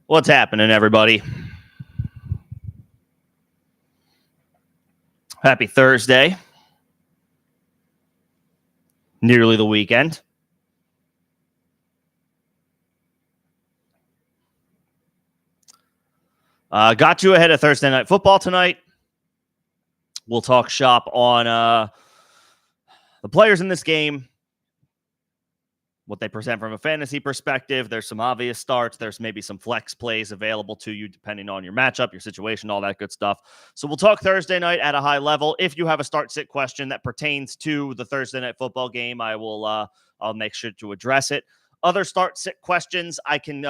What's happening, everybody? Happy Thursday. Nearly the weekend. Got you ahead of Thursday Night Football tonight. We'll talk shop on the players in this game, what they present from a fantasy perspective. There's some obvious starts. There's maybe some flex plays available to you depending on your matchup, your situation, all that good stuff. So we'll talk Thursday night at a high level. If you have a start-sit question that pertains to the Thursday Night Football game, I'll make sure to address it. Other start-sit questions I can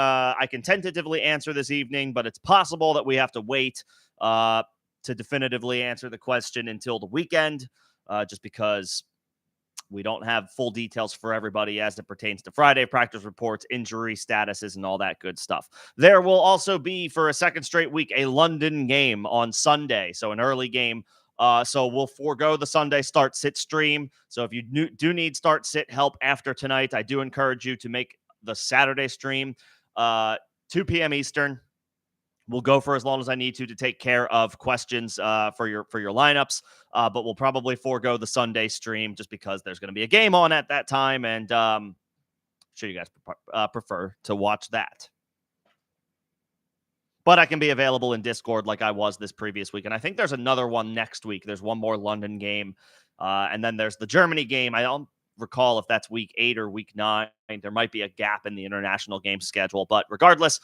tentatively answer this evening, but it's possible that we have to wait to definitively answer the question until the weekend, just because we don't have full details for everybody as it pertains to Friday practice reports, injury statuses, and all that good stuff. There will also be, for a second straight week, a London game on Sunday, so an early game. So we'll forego the Sunday start-sit stream. So if you do need start-sit help after tonight, I do encourage you to make the Saturday stream 2 p.m. Eastern. We'll go for as long as I need to take care of questions for your lineups, but we'll probably forego the Sunday stream just because there's going to be a game on at that time, and I'm sure you guys prefer to watch that. But I can be available in Discord like I was this previous week, and I think there's another one next week. There's one more London game, and then there's the Germany game. I don't recall if that's week 8 or week 9. There might be a gap in the international game schedule, but regardless,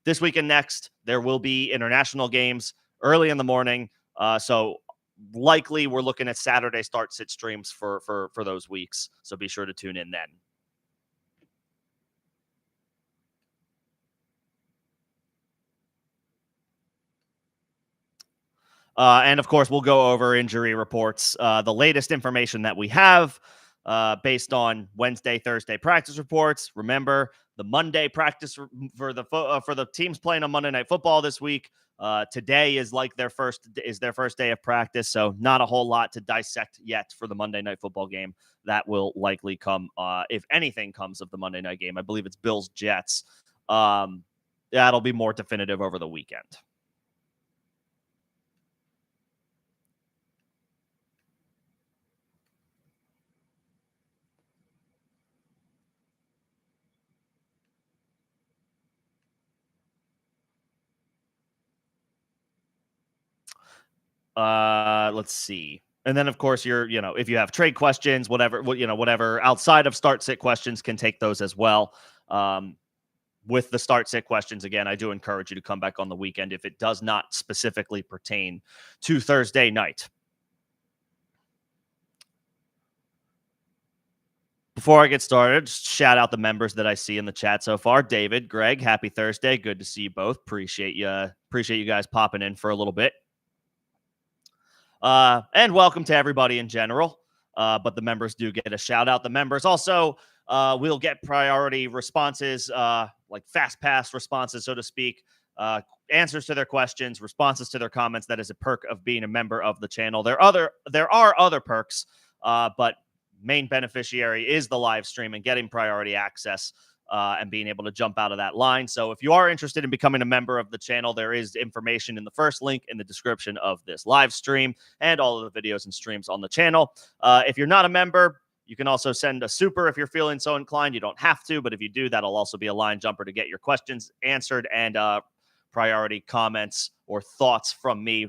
this week and next, there will be international games early in the morning. So likely we're looking at Saturday start-sit streams for those weeks. So be sure to tune in then. And of course, we'll go over injury reports, the latest information that we have based on Wednesday, Thursday practice reports. Remember, the Monday practice for the teams playing on Monday Night Football this week. Today is like their first day of practice, so not a whole lot to dissect yet for the Monday Night Football game. That will likely come, if anything comes of the Monday night game. I believe it's Bills Jets. That'll be more definitive over the weekend. Let's see. And then, of course, if you have trade questions, whatever outside of start-sit questions, can take those as well. With the start-sit questions, again, I do encourage you to come back on the weekend if it does not specifically pertain to Thursday night. Before I get started, just shout out the members that I see in the chat so far. David, Greg, happy Thursday. Good to see you both. Appreciate you guys popping in for a little bit. And welcome to everybody in general. But the members do get a shout out. The members also will get priority responses, like fast pass responses, so to speak, answers to their questions, responses to their comments. That is a perk of being a member of the channel. There are other perks, but main beneficiary is the live stream and getting priority access. And being able to jump out of that line. So if you are interested in becoming a member of the channel, there is information in the first link in the description of this live stream and all of the videos and streams on the channel. If you're not a member, you can also send a super if you're feeling so inclined. You don't have to, but if you do, that'll also be a line jumper to get your questions answered and priority comments or thoughts from me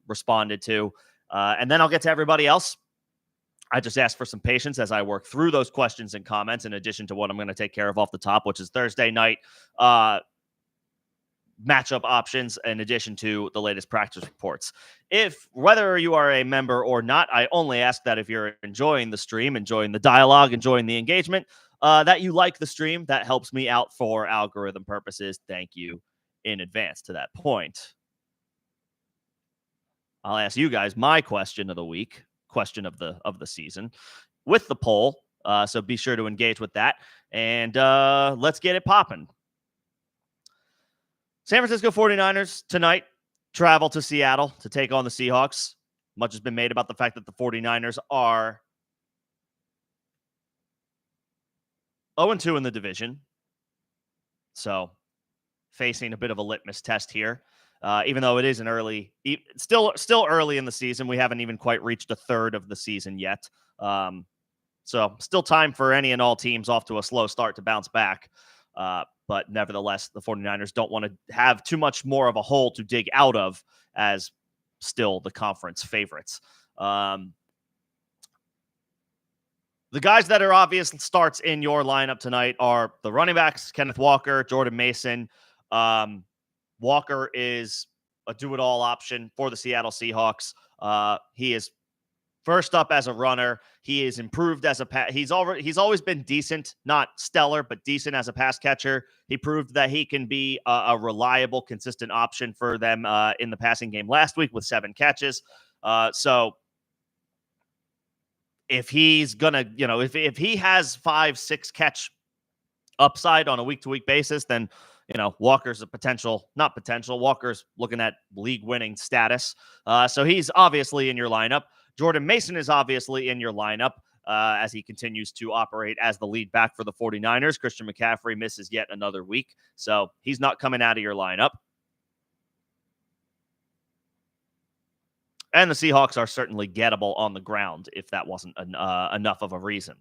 responded to. And then I'll get to everybody else. I just ask for some patience as I work through those questions and comments in addition to what I'm going to take care of off the top, which is Thursday night matchup options in addition to the latest practice reports. Whether you are a member or not, I only ask that if you're enjoying the stream, enjoying the dialogue, enjoying the engagement, that you like the stream. That helps me out for algorithm purposes. Thank you in advance to that point. I'll ask you guys my question of the week. Question of the season with the poll. So be sure to engage with that. And let's get it popping. San Francisco 49ers tonight travel to Seattle to take on the Seahawks. Much has been made about the fact that the 49ers are 0-2 in the division. So facing a bit of a litmus test here. Even though it is still early in the season. We haven't even quite reached a third of the season yet. So still time for any and all teams off to a slow start to bounce back. But nevertheless, the 49ers don't want to have too much more of a hole to dig out of as still the conference favorites. The guys that are obvious starts in your lineup tonight are the running backs, Kenneth Walker, Jordan Mason. Walker is a do-it-all option for the Seattle Seahawks. He is first up as a runner. He is improved as he's always been decent, not stellar, but decent as a pass catcher. He proved that he can be a reliable, consistent option for them in the passing game last week with 7 catches. So if he's gonna, if he has 5-6 catch upside on a week-to-week basis, then Walker's Walker's looking at league-winning status. So he's obviously in your lineup. Jordan Mason is obviously in your lineup as he continues to operate as the lead back for the 49ers. Christian McCaffrey misses yet another week, so he's not coming out of your lineup. And the Seahawks are certainly gettable on the ground if that wasn't enough of a reason.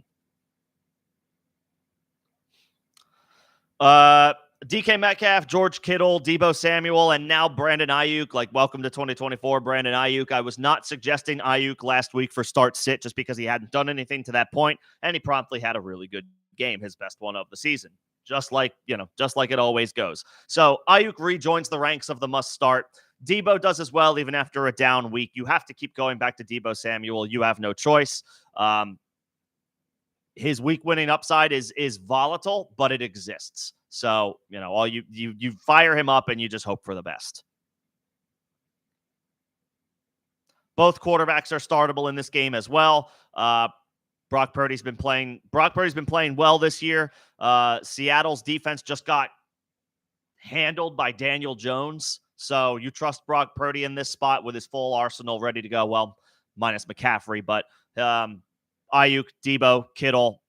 DK Metcalf, George Kittle, Deebo Samuel, and now Brandon Ayuk. Welcome to 2024, Brandon Ayuk. I was not suggesting Ayuk last week for start-sit just because he hadn't done anything to that point, and he promptly had a really good game, his best one of the season, just like it always goes. So Ayuk rejoins the ranks of the must-start. Deebo does as well, even after a down week. You have to keep going back to Deebo Samuel. You have no choice. His week-winning upside is volatile, but it exists. So, all you fire him up and you just hope for the best. Both quarterbacks are startable in this game as well. Brock Purdy's been playing well this year. Seattle's defense just got handled by Daniel Jones. So you trust Brock Purdy in this spot with his full arsenal ready to go. Well, minus McCaffrey, but Ayuk, Deebo, Kittle,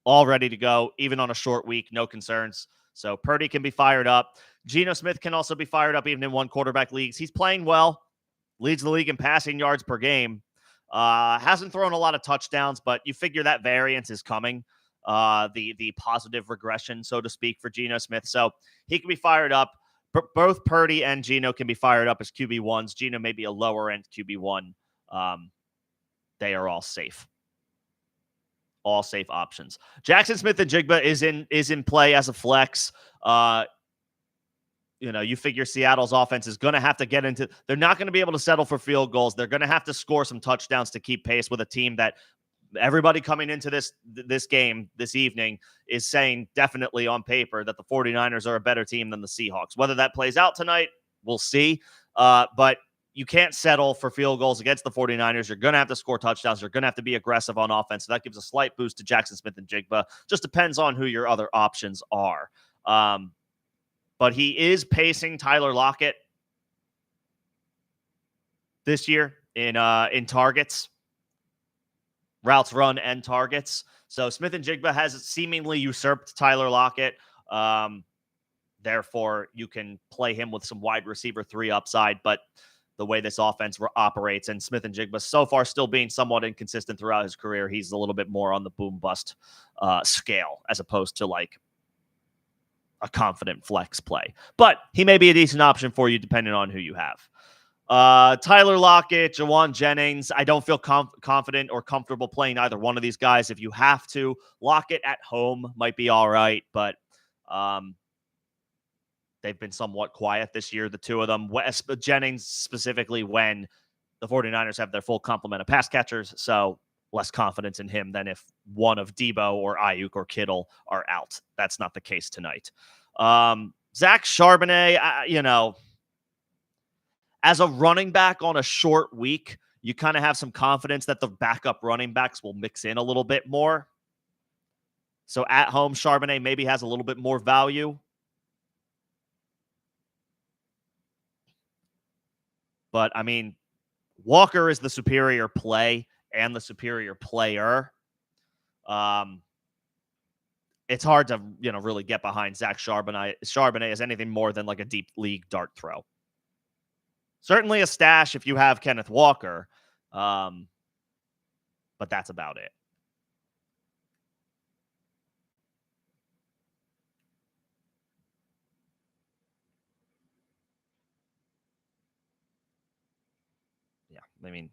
all ready to go, even on a short week, no concerns. So Purdy can be fired up. Geno Smith can also be fired up even in one quarterback leagues. He's playing well, leads the league in passing yards per game. Hasn't thrown a lot of touchdowns, but you figure that variance is coming. The positive regression, so to speak, for Geno Smith. So he can be fired up. Both Purdy and Geno can be fired up as QB1s. Geno may be a lower-end QB1. They are all safe. All safe options. Jackson Smith-Njigba is in play as a flex. You figure Seattle's offense is going to have to get into. They're not going to be able to settle for field goals. They're going to have to score some touchdowns to keep pace with a team that everybody coming into this game this evening is saying definitely on paper that the 49ers are a better team than the Seahawks. Whether that plays out tonight, we'll see. But you can't settle for field goals against the 49ers. You're going to have to score touchdowns. You're going to have to be aggressive on offense. So that gives a slight boost to Jackson Smith-Njigba. Just depends on who your other options are. But he is pacing Tyler Lockett this year in targets, routes run, and targets. So Smith-Njigba has seemingly usurped Tyler Lockett. Therefore, you can play him with some wide receiver 3 upside. But the way this offense operates, and Smith-Njigba so far still being somewhat inconsistent throughout his career, he's a little bit more on the boom-bust scale as opposed to a confident flex play. But he may be a decent option for you depending on who you have. Tyler Lockett, Jawan Jennings, I don't feel confident or comfortable playing either one of these guys. If you have to, Lockett at home might be all right, but they've been somewhat quiet this year, the two of them. Jennings specifically when the 49ers have their full complement of pass catchers, so less confidence in him than if one of Deebo or Ayuk or Kittle are out. That's not the case tonight. Zach Charbonnet, as a running back on a short week, you kind of have some confidence that the backup running backs will mix in a little bit more. So at home, Charbonnet maybe has a little bit more value. But, Walker is the superior play and the superior player. it's hard to, really get behind Zach Charbonnet as anything more than like a deep league dart throw. Certainly a stash if you have Kenneth Walker, but that's about it. Yeah, I mean,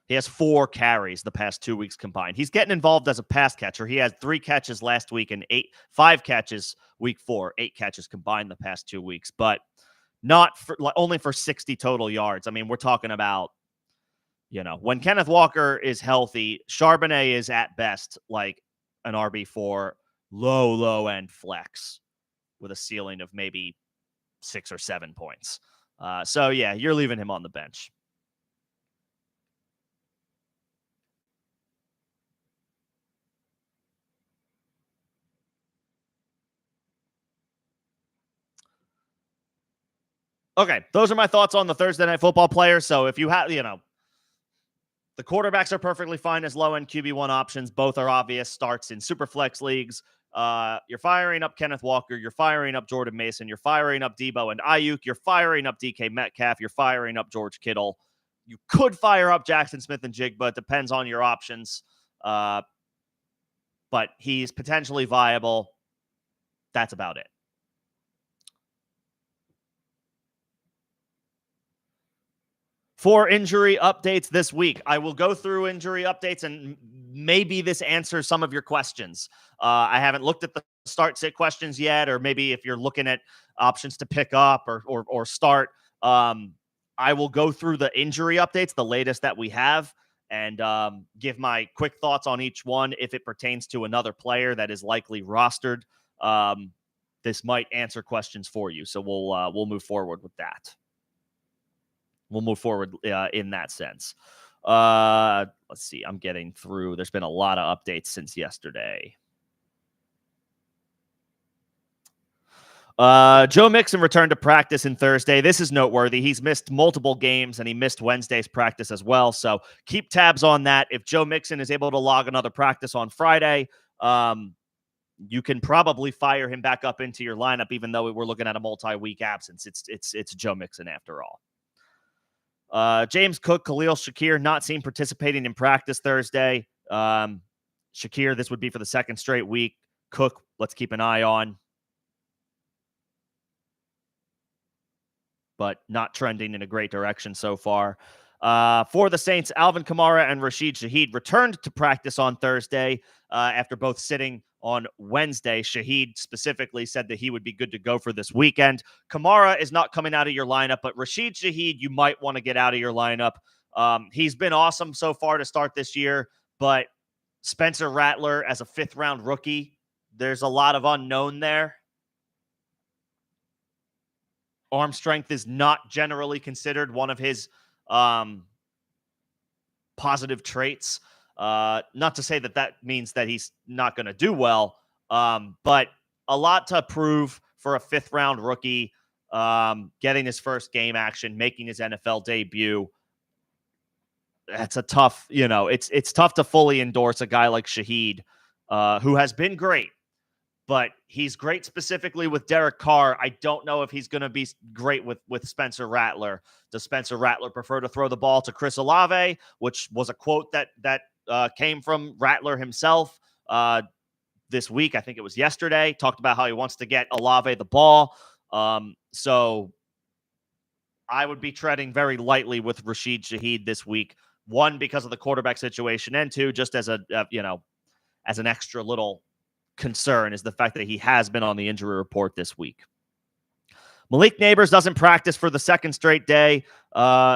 he has 4 carries the past 2 weeks combined. He's getting involved as a pass catcher. He had 3 catches last week and 5 catches week 4, 8 catches combined the past 2 weeks, but not for only for 60 total yards. I mean, we're talking about, when Kenneth Walker is healthy, Charbonnet is at best like an RB4, low end flex with a ceiling of maybe 6 or 7 points. So yeah, you're leaving him on the bench. Okay, those are my thoughts on the Thursday Night Football players. So if you have, the quarterbacks are perfectly fine as low-end QB1 options. Both are obvious starts in Superflex leagues. You're firing up Kenneth Walker. You're firing up Jordan Mason. You're firing up Debo and Ayuk. You're firing up DK Metcalf. You're firing up George Kittle. You could fire up Jackson Smith and Jigba. It depends on your options. But he's potentially viable. That's about it. For injury updates this week, I will go through injury updates, and maybe this answers some of your questions. I haven't looked at the start-sit questions yet, or maybe if you're looking at options to pick up or start, I will go through the injury updates, the latest that we have, and give my quick thoughts on each one if it pertains to another player that is likely rostered. This might answer questions for you, so we'll move forward with that. We'll move forward in that sense. Let's see. I'm getting through. There's been a lot of updates since yesterday. Joe Mixon returned to practice on Thursday. This is noteworthy. He's missed multiple games, and he missed Wednesday's practice as well. So keep tabs on that. If Joe Mixon is able to log another practice on Friday, you can probably fire him back up into your lineup, even though we're looking at a multi-week absence. It's Joe Mixon after all. James Cook, Khalil Shakir not seen participating in practice Thursday. Shakir, this would be for the second straight week. Cook, let's keep an eye on. But not trending in a great direction so far. For the Saints, Alvin Kamara and Rashid Shaheed returned to practice on Thursday after both sitting on Wednesday. Shaheed specifically said that he would be good to go for this weekend. Kamara is not coming out of your lineup, but Rashid Shaheed, you might want to get out of your lineup. He's been awesome so far to start this year, but Spencer Rattler as a 5th-round rookie, there's a lot of unknown there. Arm strength is not generally considered one of his positive traits. Not to say that means that he's not going to do well, but a lot to prove for a 5th-round rookie, getting his first game action, making his NFL debut. That's a tough, it's tough to fully endorse a guy like Shaheed, who has been great. But he's great specifically with Derek Carr. I don't know if he's going to be great with Spencer Rattler. Does Spencer Rattler prefer to throw the ball to Chris Olave, which was a quote that came from Rattler himself this week? I think it was yesterday. Talked about how he wants to get Olave the ball. So I would be treading very lightly with Rashid Shaheed this week. 1, because of the quarterback situation, and 2, just as as an extra little concern is the fact that he has been on the injury report this week. Malik Neighbors doesn't practice for the second straight day.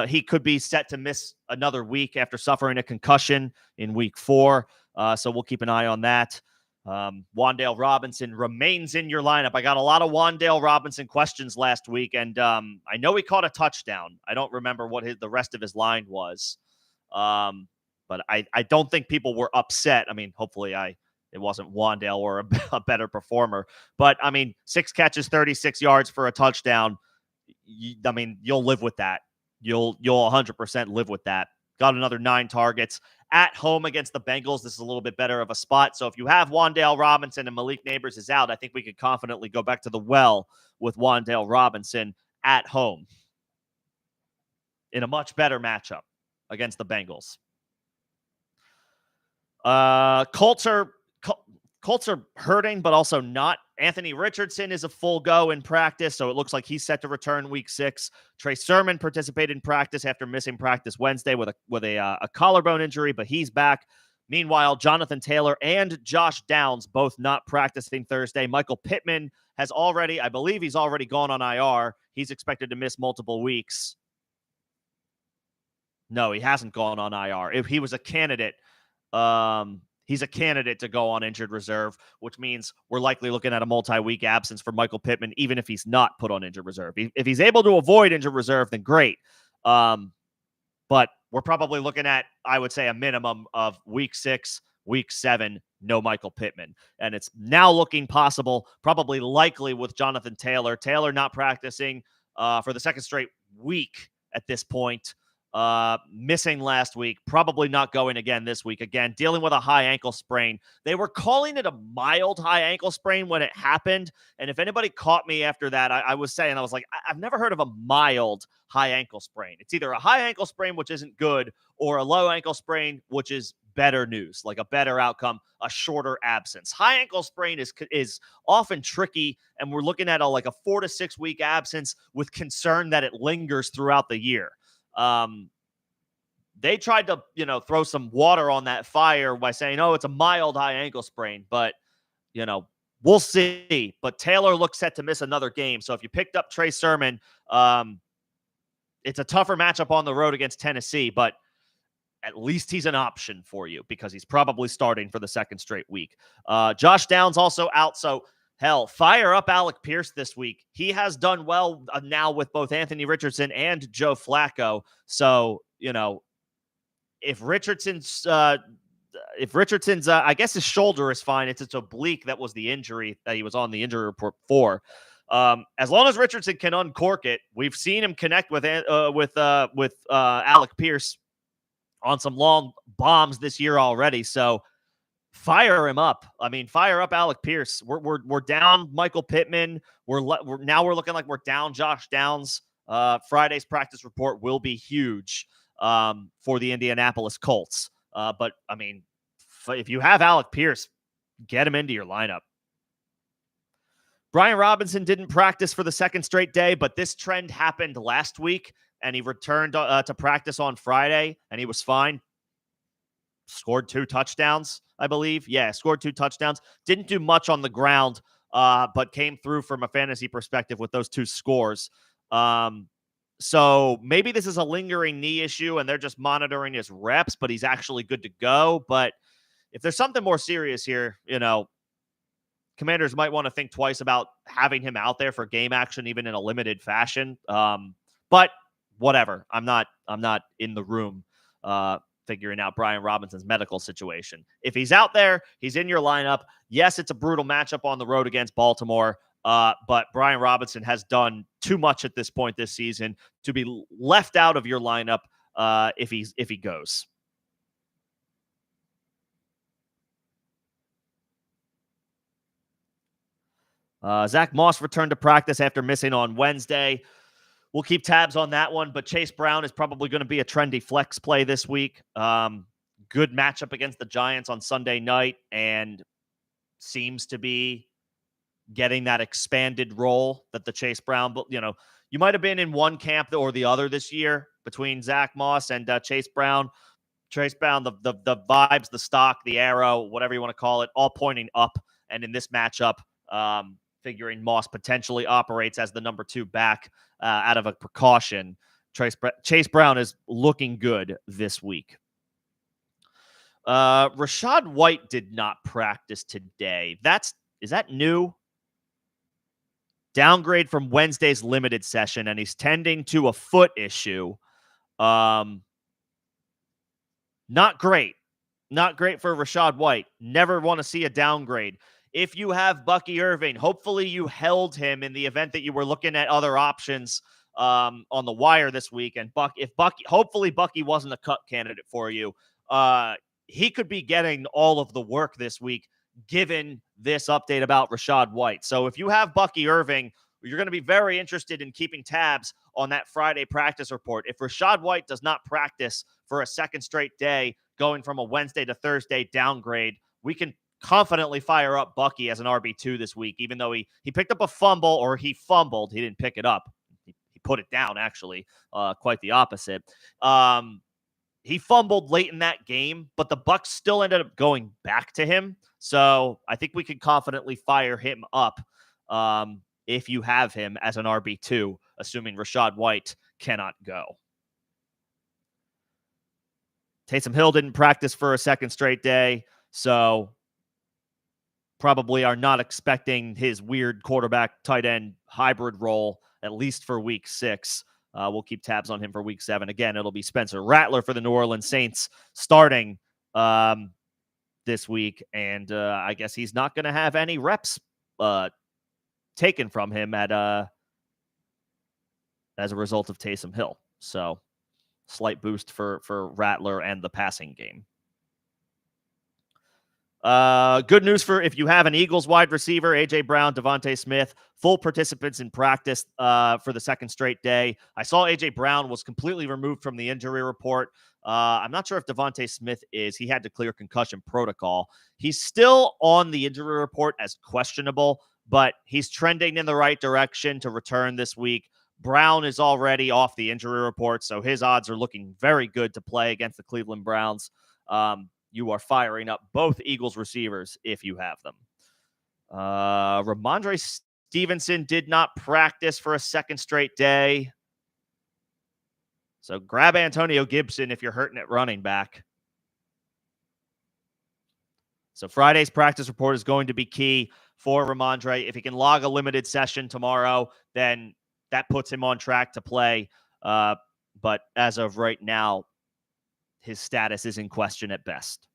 He could be set to miss another week after suffering a concussion in week 4. So we'll keep an eye on that. Wan'Dale Robinson remains in your lineup. I got a lot of Wan'Dale Robinson questions last week, and I know he caught a touchdown. I don't remember what the rest of his line was. But I don't think people were upset. I mean, hopefully it wasn't Wan'Dale or a better performer. But, 6 catches, 36 yards for a touchdown. You'll live with that. You'll 100% live with that got another 9 targets. At home against the Bengals, this is a little bit better of a spot. So if you have Wan'Dale Robinson and Malik Neighbors is out, I think we could confidently go back to the well with Wan'Dale Robinson at home in a much better matchup against the Bengals. Colts are hurting, but also not. Anthony Richardson is a full go in practice, so it looks like he's set to return week 6. Trey Sermon participated in practice after missing practice Wednesday with a collarbone injury, but he's back. Meanwhile, Jonathan Taylor and Josh Downs both not practicing Thursday. Michael Pittman I believe he's already gone on IR. He's expected to miss multiple weeks. No, he hasn't gone on IR. If he was a candidate, he's a candidate to go on injured reserve, which means we're likely looking at a multi-week absence for Michael Pittman, even if he's not put on injured reserve. If he's able to avoid injured reserve, then great. But we're probably looking at, I would say, a minimum of week 6, week 7, no Michael Pittman. And it's now looking possible, probably likely with Jonathan Taylor. Taylor not practicing for the second straight week at this point. Missing last week, probably not going again this week. Again, dealing with a high ankle sprain. They were calling it a mild high ankle sprain when it happened. And if anybody caught me after that, I was like, I've never heard of a mild high ankle sprain. It's either a high ankle sprain, which isn't good, or a low ankle sprain, which is better news, like a better outcome, a shorter absence. High ankle sprain is often tricky, and we're looking at a 4 to 6 week absence with concern that it lingers throughout the year. They tried to, throw some water on that fire by saying, oh, it's a mild high ankle sprain, but, we'll see. But Taylor looks set to miss another game. So if you picked up Trey Sermon, it's a tougher matchup on the road against Tennessee, but at least he's an option for you because he's probably starting for the second straight week. Josh Downs also out. So hell, fire up Alec Pierce this week. He has done well now with both Anthony Richardson and Joe Flacco. So, if Richardson's, I guess his shoulder is fine. It's oblique. That was the injury that he was on the injury report for. As long as Richardson can uncork it, we've seen him connect with Alec Pierce on some long bombs this year already. So fire him up. I mean, fire up Alec Pierce. We're down Michael Pittman. We're looking like we're down Josh Downs. Friday's practice report will be huge for the Indianapolis Colts. But I mean, if you have Alec Pierce, get him into your lineup. Brian Robinson didn't practice for the second straight day, but this trend happened last week, and he returned to practice on Friday, and he was fine. Scored 2 touchdowns, I believe. Yeah, scored 2 touchdowns. Didn't do much on the ground, but came through from a fantasy perspective with those 2 scores. So maybe this is a lingering knee issue, and they're just monitoring his reps, but he's actually good to go. But if there's something more serious here, Commanders might want to think twice about having him out there for game action, even in a limited fashion. But whatever. I'm not in the room figuring out Brian Robinson's medical situation. If he's out there, he's in your lineup. Yes, it's a brutal matchup on the road against Baltimore, but Brian Robinson has done too much at this point this season to be left out of your lineup if he goes. Zach Moss returned to practice after missing on Wednesday. We'll keep tabs on that one, but Chase Brown is probably going to be a trendy flex play this week. Good matchup against the Giants on Sunday night, and seems to be getting that expanded role that the Chase Brown, you might have been in one camp or the other this year between Zach Moss and Chase Brown. Chase Brown, the vibes, the stock, the arrow, whatever you want to call it, all pointing up. And in this matchup, figuring Moss potentially operates as the number 2 back out of a precaution. Chase Brown is looking good this week. Rachaad White did not practice today. Is that new? Downgrade from Wednesday's limited session, and he's tending to a foot issue. Not great. Not great for Rachaad White. Never want to see a downgrade. If you have Bucky Irving, hopefully you held him in the event that you were looking at other options on the wire this week. And hopefully Bucky wasn't a cut candidate for you. He could be getting all of the work this week, given this update about Rachaad White. So if you have Bucky Irving, you're going to be very interested in keeping tabs on that Friday practice report. If Rachaad White does not practice for a second straight day, going from a Wednesday to Thursday downgrade, we can confidently fire up Bucky as an RB2 this week, even though he picked up a fumble, or he fumbled. He didn't pick it up. He put it down, actually. Quite the opposite. He fumbled late in that game, but the Bucs still ended up going back to him. So I think we can confidently fire him up if you have him as an RB2, assuming Rachaad White cannot go. Taysom Hill didn't practice for a second straight day, so probably are not expecting his weird quarterback tight end hybrid role, at least for week 6. We'll keep tabs on him for week 7. Again, it'll be Spencer Rattler for the New Orleans Saints starting this week. And I guess he's not going to have any reps taken from him as a result of Taysom Hill. So slight boost for Rattler and the passing game. Good news for if you have an Eagles wide receiver, A.J. Brown, Devontae Smith, full participants in practice for the second straight day. I saw A.J. Brown was completely removed from the injury report. I'm not sure if Devontae Smith is. He had to clear concussion protocol. He's still on the injury report as questionable, but he's trending in the right direction to return this week. Brown is already off the injury report, so his odds are looking very good to play against the Cleveland Browns. You are firing up both Eagles receivers if you have them. Ramondre Stevenson did not practice for a second straight day. So grab Antonio Gibson if you're hurting at running back. So Friday's practice report is going to be key for Ramondre. If he can log a limited session tomorrow, then that puts him on track to play. But as of right now, his status is in question at best.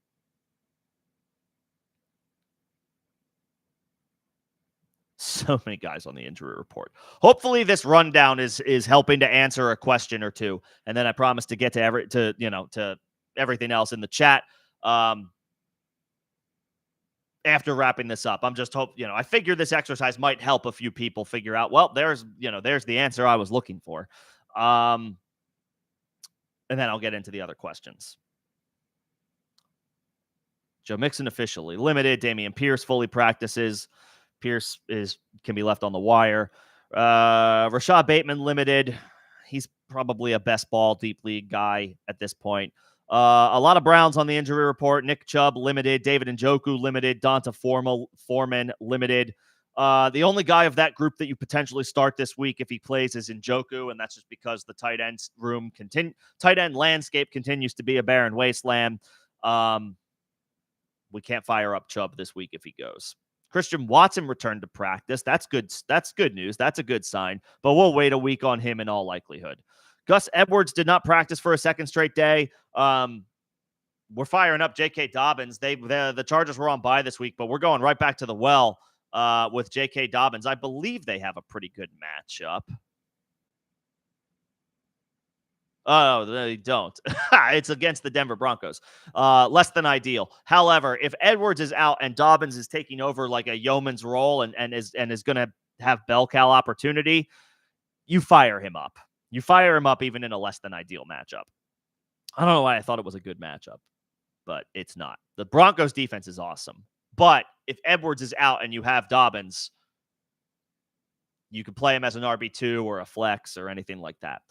So many guys on the injury report. Hopefully this rundown is helping to answer a question or two. And then I promise to get to everything else in the chat after wrapping this up. I'm just I figure this exercise might help a few people figure out, well, there's the answer I was looking for. And then I'll get into the other questions. Joe Mixon officially limited. Dameon Pierce fully practices. Pierce can be left on the wire. Rashad Bateman limited. He's probably a best ball deep league guy at this point. A lot of Browns on the injury report. Nick Chubb limited. David Njoku limited. Donta Foreman limited. The only guy of that group that you potentially start this week if he plays is Njoku, and that's just because the tight end landscape continues to be a barren wasteland. We can't fire up Chubb this week if he goes. Christian Watson returned to practice. That's good. That's good news. That's a good sign. But we'll wait a week on him in all likelihood. Gus Edwards did not practice for a second straight day. We're firing up J.K. Dobbins. The Chargers were on bye this week, but we're going right back to the well with J.K. Dobbins. I believe they have a pretty good matchup. Oh, they don't. It's against the Denver Broncos. Less than ideal. However, if Edwards is out and Dobbins is taking over like a yeoman's role and is going to have bell cow opportunity, you fire him up. You fire him up even in a less than ideal matchup. I don't know why I thought it was a good matchup, but it's not. The Broncos defense is awesome. But if Edwards is out and you have Dobbins, you can play him as an RB2 or a flex or anything like that.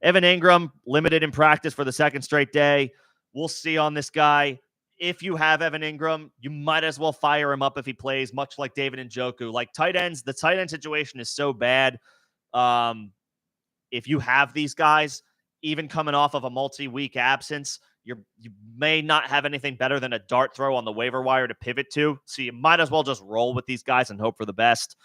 Evan Ingram, limited in practice for the second straight day. We'll see on this guy. If you have Evan Ingram, you might as well fire him up if he plays, much like David Njoku. Like tight ends, the tight end situation is so bad. If you have these guys, even coming off of a multi-week absence, you may not have anything better than a dart throw on the waiver wire to pivot to. So you might as well just roll with these guys and hope for the best.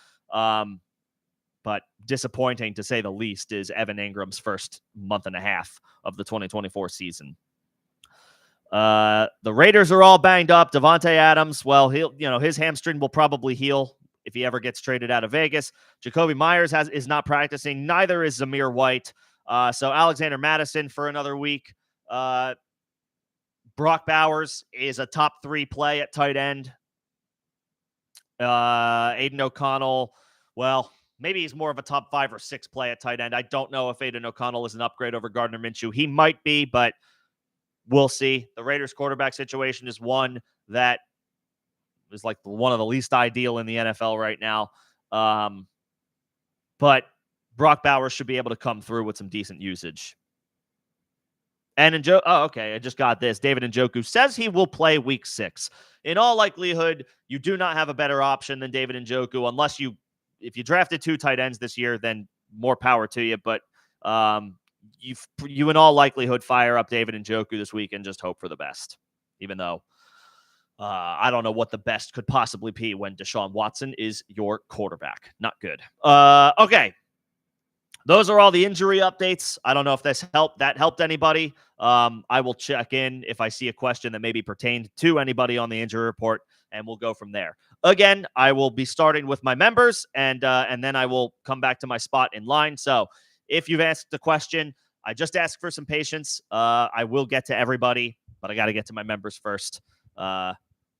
But disappointing, to say the least, is Evan Ingram's first month and a half of the 2024 season. The Raiders are all banged up. Devontae Adams, well, his hamstring will probably heal if he ever gets traded out of Vegas. Jacoby Myers is not practicing. Neither is Zamir White. So Alexander Mattison for another week. Brock Bowers is a top 3 play at tight end. Aiden O'Connell, well, maybe he's more of a top 5 or 6 play at tight end. I don't know if Aiden O'Connell is an upgrade over Gardner Minshew. He might be, but we'll see. The Raiders quarterback situation is one that is like one of the least ideal in the NFL right now. But Brock Bowers should be able to come through with some decent usage. And okay, I just got this. David Njoku says he will play week 6. In all likelihood, you do not have a better option than David Njoku unless if you drafted 2 tight ends this year, then more power to you. But you in all likelihood fire up David Njoku this week and just hope for the best, even though I don't know what the best could possibly be when Deshaun Watson is your quarterback. Not good. Okay. Those are all the injury updates. I don't know if that helped anybody. I will check in if I see a question that maybe pertained to anybody on the injury report, and we'll go from there. Again, I will be starting with my members, and then I will come back to my spot in line. So if you've asked a question, I just ask for some patience. I will get to everybody, but I got to get to my members first. The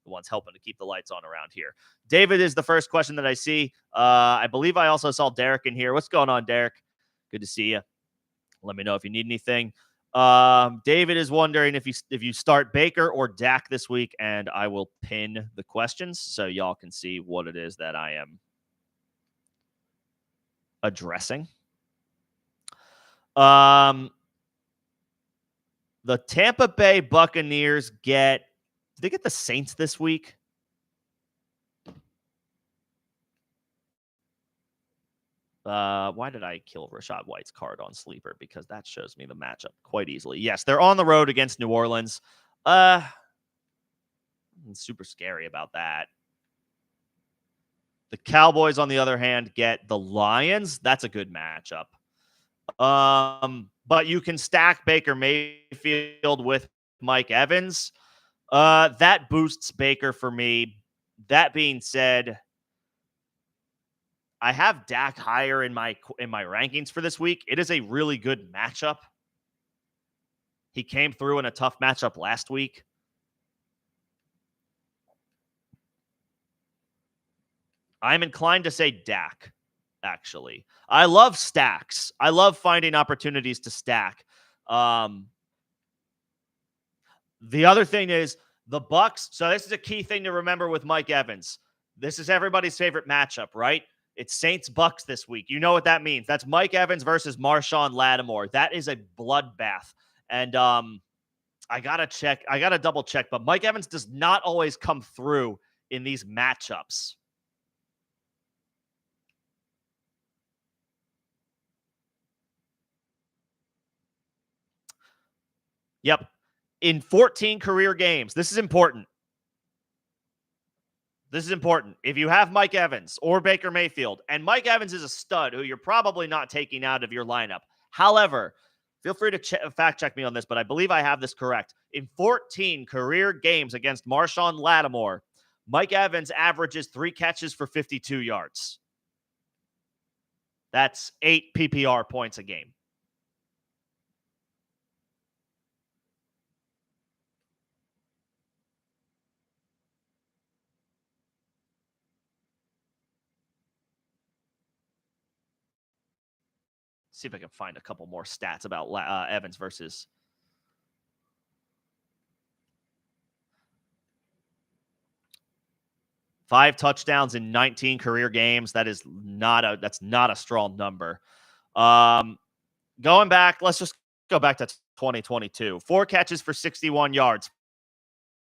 ones helping to keep the lights on around here. David is the first question that I see. I believe I also saw Derek in here. What's going on, Derek? Good to see you. Let me know if you need anything. David is wondering if you start Baker or Dak this week, and I will pin the questions so y'all can see what it is that I am addressing. The Tampa Bay Buccaneers did they get the Saints this week? Why did I kill Rashad White's card on Sleeper? Because that shows me the matchup quite easily. Yes, they're on the road against New Orleans. I'm super scary about that. The Cowboys, on the other hand, get the Lions. That's a good matchup. But you can stack Baker Mayfield with Mike Evans. That boosts Baker for me. That being said, I have Dak higher in my rankings for this week. It is a really good matchup. He came through in a tough matchup last week. I'm inclined to say Dak, actually. I love stacks. I love finding opportunities to stack. The other thing is the Bucs. So this is a key thing to remember with Mike Evans. This is everybody's favorite matchup, right? It's Saints-Bucs this week. You know what that means. That's Mike Evans versus Marshawn Lattimore. That is a bloodbath. And I got to double check, but Mike Evans does not always come through in these matchups. Yep. In 14 career games. This is important. This is important. If you have Mike Evans or Baker Mayfield, and Mike Evans is a stud who you're probably not taking out of your lineup. However, feel free to fact check me on this, but I believe I have this correct. In 14 career games against Marshawn Lattimore, Mike Evans averages 3 catches for 52 yards. That's 8 PPR points a game. See if I can find a couple more stats about Evans versus. Five touchdowns in 19 career games. That's not a strong number. Going back, let's just go back to 2022. 4 catches for 61 yards.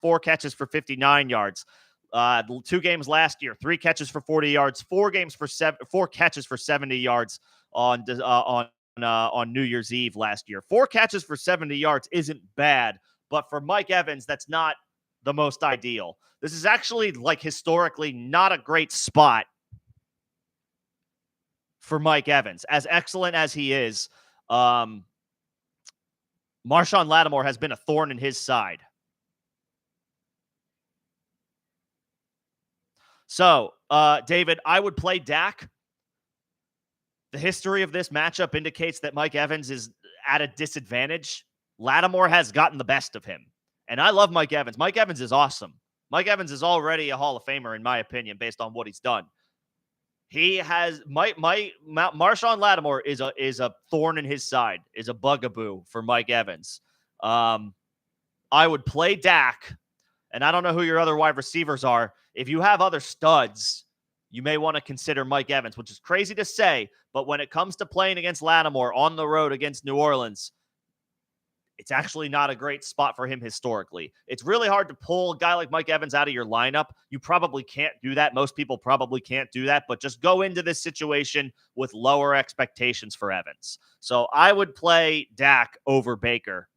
4 catches for 59 yards. 2 games last year, 3 catches for 40 yards. 4 catches for 70 yards on New Year's Eve last year. 4 catches for 70 yards isn't bad, but for Mike Evans, that's not the most ideal. This is actually, like, historically not a great spot for Mike Evans. As excellent as he is, Marshawn Lattimore has been a thorn in his side. So, David, I would play Dak. The history of this matchup indicates that Mike Evans is at a disadvantage. Lattimore has gotten the best of him. And I love Mike Evans. Mike Evans is awesome. Mike Evans is already a Hall of Famer, in my opinion, based on what he's done. He has Marshawn Lattimore is a thorn in his side, is a bugaboo for Mike Evans. I would play Dak, and I don't know who your other wide receivers are. If you have other studs, you may want to consider Mike Evans, which is crazy to say, but when it comes to playing against Lattimore on the road against New Orleans, it's actually not a great spot for him historically. It's really hard to pull a guy like Mike Evans out of your lineup. You probably can't do that. Most people probably can't do that, but just go into this situation with lower expectations for Evans. So I would play Dak over Baker.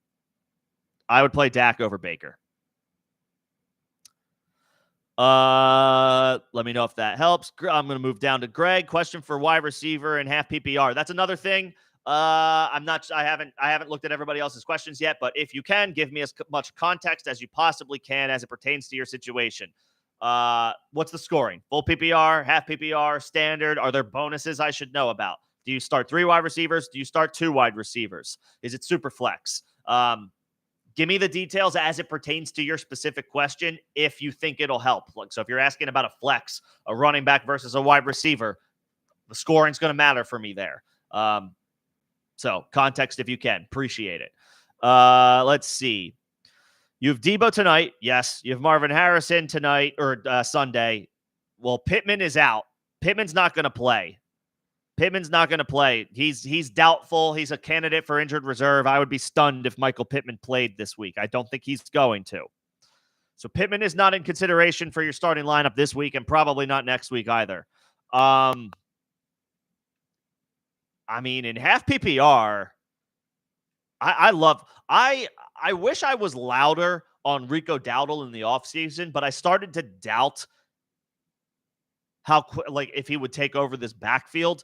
Let me know if that helps. I'm going to move down to Greg. Question for wide receiver and half PPR. That's another thing. I haven't looked at everybody else's questions yet, but if you can, give me as much context as you possibly can as it pertains to your situation. What's the scoring? Full PPR, half PPR, standard? Are there bonuses I should know about? Do you start 3 wide receivers? Do you start 2 wide receivers? Is it super flex? Give me the details as it pertains to your specific question if you think it'll help. So if you're asking about a flex, a running back versus a wide receiver, the scoring's going to matter for me there. So context if you can. Appreciate it. Let's see. You have Debo tonight. Yes. You have Marvin Harrison tonight or Sunday. Well, Pittman is out. Pittman's not going to play. He's doubtful. He's a candidate for injured reserve. I would be stunned if Michael Pittman played this week. I don't think he's going to. So Pittman is not in consideration for your starting lineup this week and probably not next week either. In half PPR, I wish I was louder on Rico Dowdle in the offseason, but I started to doubt if he would take over this backfield.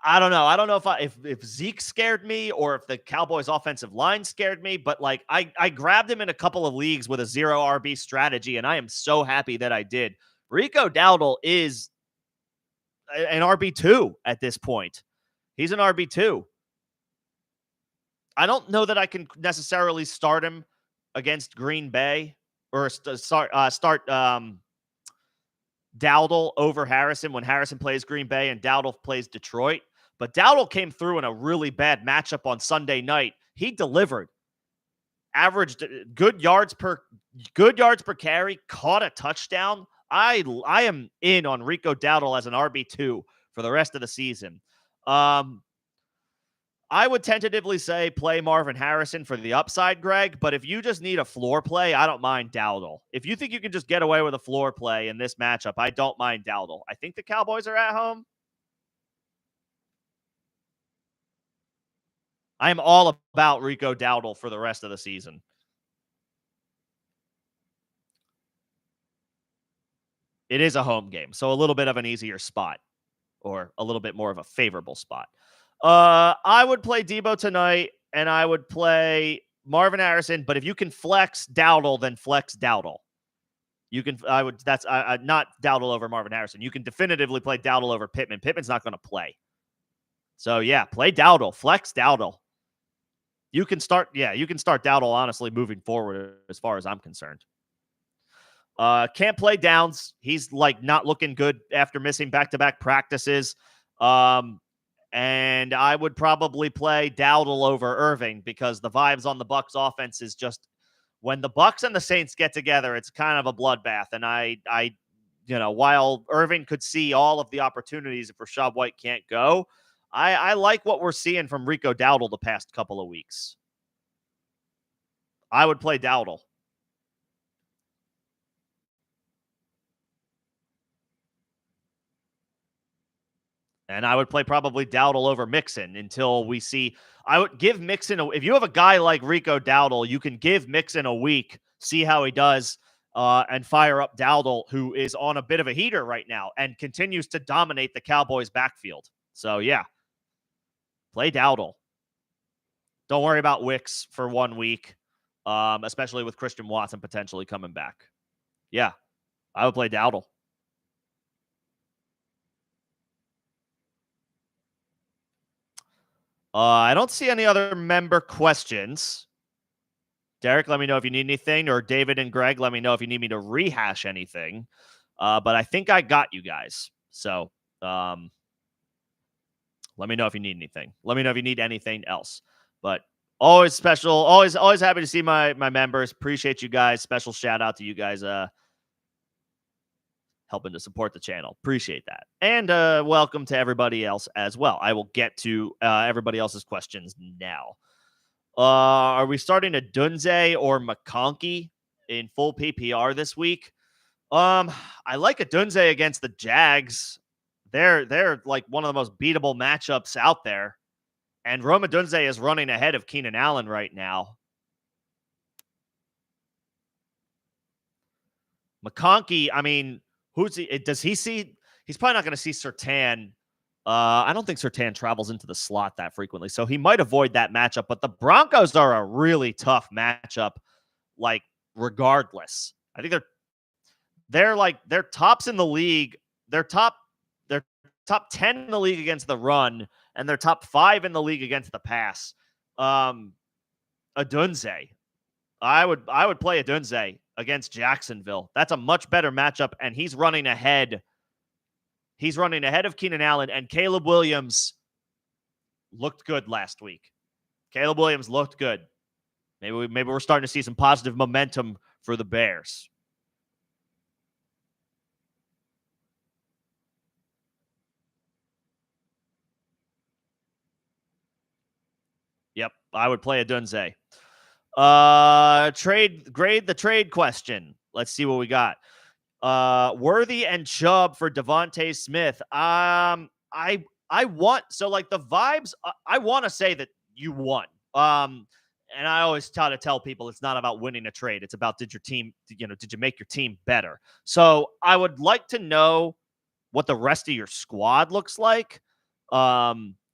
I don't know. I don't know if Zeke scared me or if the Cowboys offensive line scared me, but I grabbed him in a couple of leagues with a 0 RB strategy, and I am so happy that I did. Rico Dowdle is an RB2 at this point. He's an RB2. I don't know that I can necessarily start him against Green Bay or start Dowdle over Harrison when Harrison plays Green Bay and Dowdle plays Detroit. But Dowdle came through in a really bad matchup on Sunday night. He delivered. Averaged good yards per carry, caught a touchdown. I am in on Rico Dowdle as an RB2 for the rest of the season. I would tentatively say play Marvin Harrison for the upside, Greg, but if you just need a floor play, I don't mind Dowdle. If you think you can just get away with a floor play in this matchup, I don't mind Dowdle. I think the Cowboys are at home. I am all about Rico Dowdle for the rest of the season. It is a home game, so a little bit of an easier spot or a little bit more of a favorable spot. I would play Debo tonight, and I would play Marvin Harrison. But if you can flex Dowdle, then flex Dowdle. That's not Dowdle over Marvin Harrison. You can definitively play Dowdle over Pittman. Pittman's not going to play. So yeah, play Dowdle, flex Dowdle. You can start Dowdle honestly moving forward as far as I'm concerned. Can't play Downs. He's not looking good after missing back-to-back practices. And I would probably play Dowdle over Irving because the vibes on the Bucs offense is just when the Bucs and the Saints get together, it's kind of a bloodbath. And while Irving could see all of the opportunities if Rachaad White can't go, I like what we're seeing from Rico Dowdle the past couple of weeks. I would play Dowdle. And I would play probably Dowdle over Mixon until we see. I would give Mixon if you have a guy like Rico Dowdle, you can give Mixon a week, see how he does, and fire up Dowdle, who is on a bit of a heater right now and continues to dominate the Cowboys' backfield. So, yeah, play Dowdle. Don't worry about Wicks for 1 week, especially with Christian Watson potentially coming back. Yeah, I would play Dowdle. I don't see any other member questions. Derek, let me know if you need anything, or David and Greg, let me know if you need me to rehash anything. But I think I got you guys. So let me know if you need anything. Let me know if you need anything else. But always special, always happy to see my members. Appreciate you guys. Special shout out to you guys helping to support the channel. Appreciate that. And welcome to everybody else as well. I will get to everybody else's questions now. Are we starting a Dunze or McConkey in full PPR this week? I like a Dunze against the Jags. They're like one of the most beatable matchups out there. And Roma Dunze is running ahead of Keenan Allen right now. McConkey, I mean, does he see? He's probably not going to see Surtain. I don't think Surtain travels into the slot that frequently, so he might avoid that matchup. But the Broncos are a really tough matchup, like regardless. I think they're tops in the league. They're top 10 in the league against the run, and they're top 5 in the league against the pass. Adunze. I would play Adunze against Jacksonville. That's a much better matchup, and he's running ahead. He's running ahead of Keenan Allen, and Caleb Williams looked good last week. Caleb Williams looked good. Maybe we're starting to see some positive momentum for the Bears. Yep, I would play Adunze. Grade the trade question. Let's see what we got. Worthy and Chubb for Devontae Smith. I want, so like the vibes, I want to say that you won. And I always try to tell people it's not about winning a trade. It's about did you make your team better? So I would like to know what the rest of your squad looks like.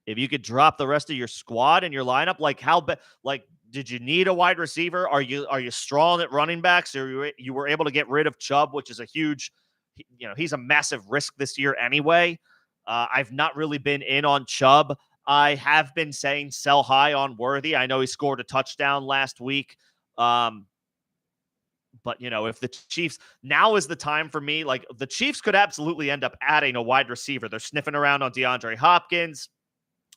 If you could drop the rest of your squad in your lineup, like did you need a wide receiver? Are you strong at running backs? Or you were able to get rid of Chubb, which is a huge, he's a massive risk this year anyway. I've not really been in on Chubb. I have been saying sell high on Worthy. I know he scored a touchdown last week. But if the Chiefs, now is the time for me. Like the Chiefs could absolutely end up adding a wide receiver. They're sniffing around on DeAndre Hopkins.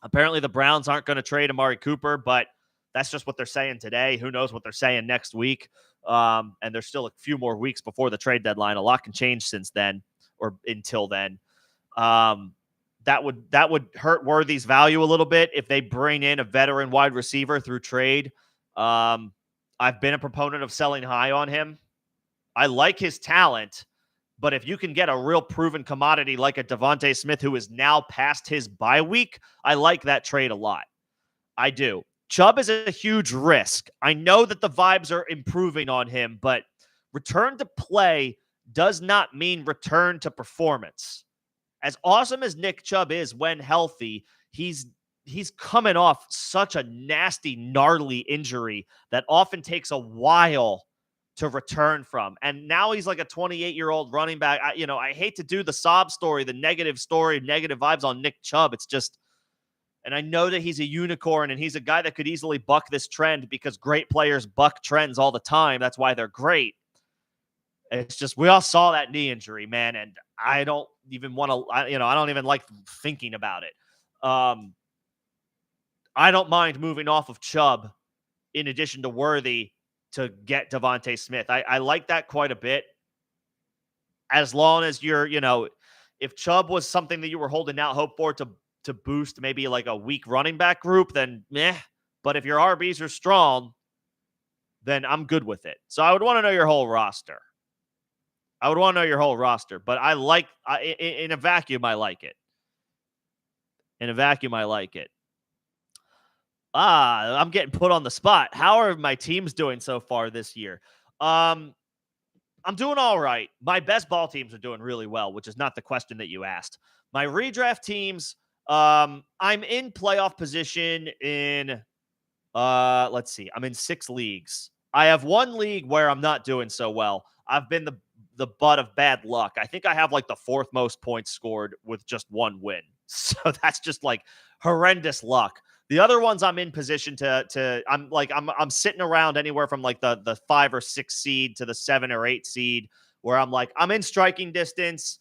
Apparently the Browns aren't going to trade Amari Cooper, but that's just what they're saying today. Who knows what they're saying next week? And there's still a few more weeks before the trade deadline. A lot can change since then or until then. That would hurt Worthy's value a little bit if they bring in a veteran wide receiver through trade. I've been a proponent of selling high on him. I like his talent, but if you can get a real proven commodity like a Devontae Smith who is now past his bye week, I like that trade a lot. I do. Chubb is a huge risk. I know that the vibes are improving on him, but return to play does not mean return to performance. As awesome as Nick Chubb is when healthy, he's coming off such a nasty, gnarly injury that often takes a while to return from. And now he's like a 28-year-old running back. I hate to do the sob story, the negative story, negative vibes on Nick Chubb. It's just, and I know that he's a unicorn and he's a guy that could easily buck this trend because great players buck trends all the time. That's why they're great. It's just, we all saw that knee injury, man. And I don't even want to, I don't even like thinking about it. I don't mind moving off of Chubb in addition to Worthy to get Devontae Smith. I like that quite a bit. As long as you're, if Chubb was something that you were holding out hope for to boost maybe like a weak running back group, then meh. But if your RBs are strong, then I'm good with it. So I would want to know your whole roster. But I like, in a vacuum, I like it. I'm getting put on the spot. How are my teams doing so far this year? I'm doing all right. My best ball teams are doing really well, which is not the question that you asked. My redraft teams, I'm in playoff position in, let's see, I'm in 6 leagues. I have 1 league where I'm not doing so well. I've been the butt of bad luck. I think I have like the 4th most points scored with just 1 win. So that's just like horrendous luck. The other ones I'm in position I'm sitting around anywhere from like the 5 or 6 seed to the 7 or 8 seed, where I'm like, I'm in striking distance.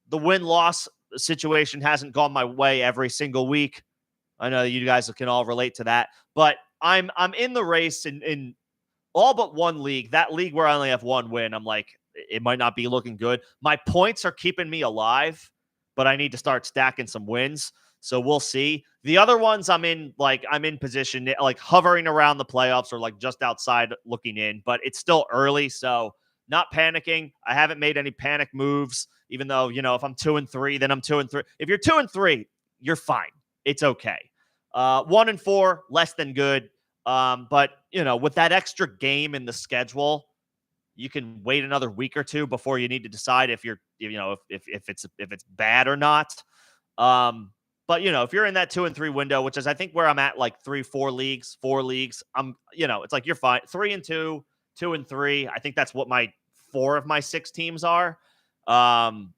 The win-loss situation hasn't gone my way every single week. I know you guys can all relate to that, but I'm in the race in all but one league. That league where I only have one win, I'm like, it might not be looking good. My points are keeping me alive, but I need to start stacking some wins. So we'll see. The other ones I'm in position, like hovering around the playoffs or like just outside looking in, but it's still early. So not panicking. I haven't made any panic moves, even though, if I'm 2-3, then I'm 2-3. If you're 2-3, you're fine. It's okay. 1-4, less than good. But with that extra game in the schedule, you can wait another week or two before you need to decide if you're, if it's bad or not. But if you're in that 2-3 window, which is I think where I'm at, like 4 leagues, I'm, it's like you're fine. 3-2, 2-3. I think that's what my 4 of my 6 teams are. Doing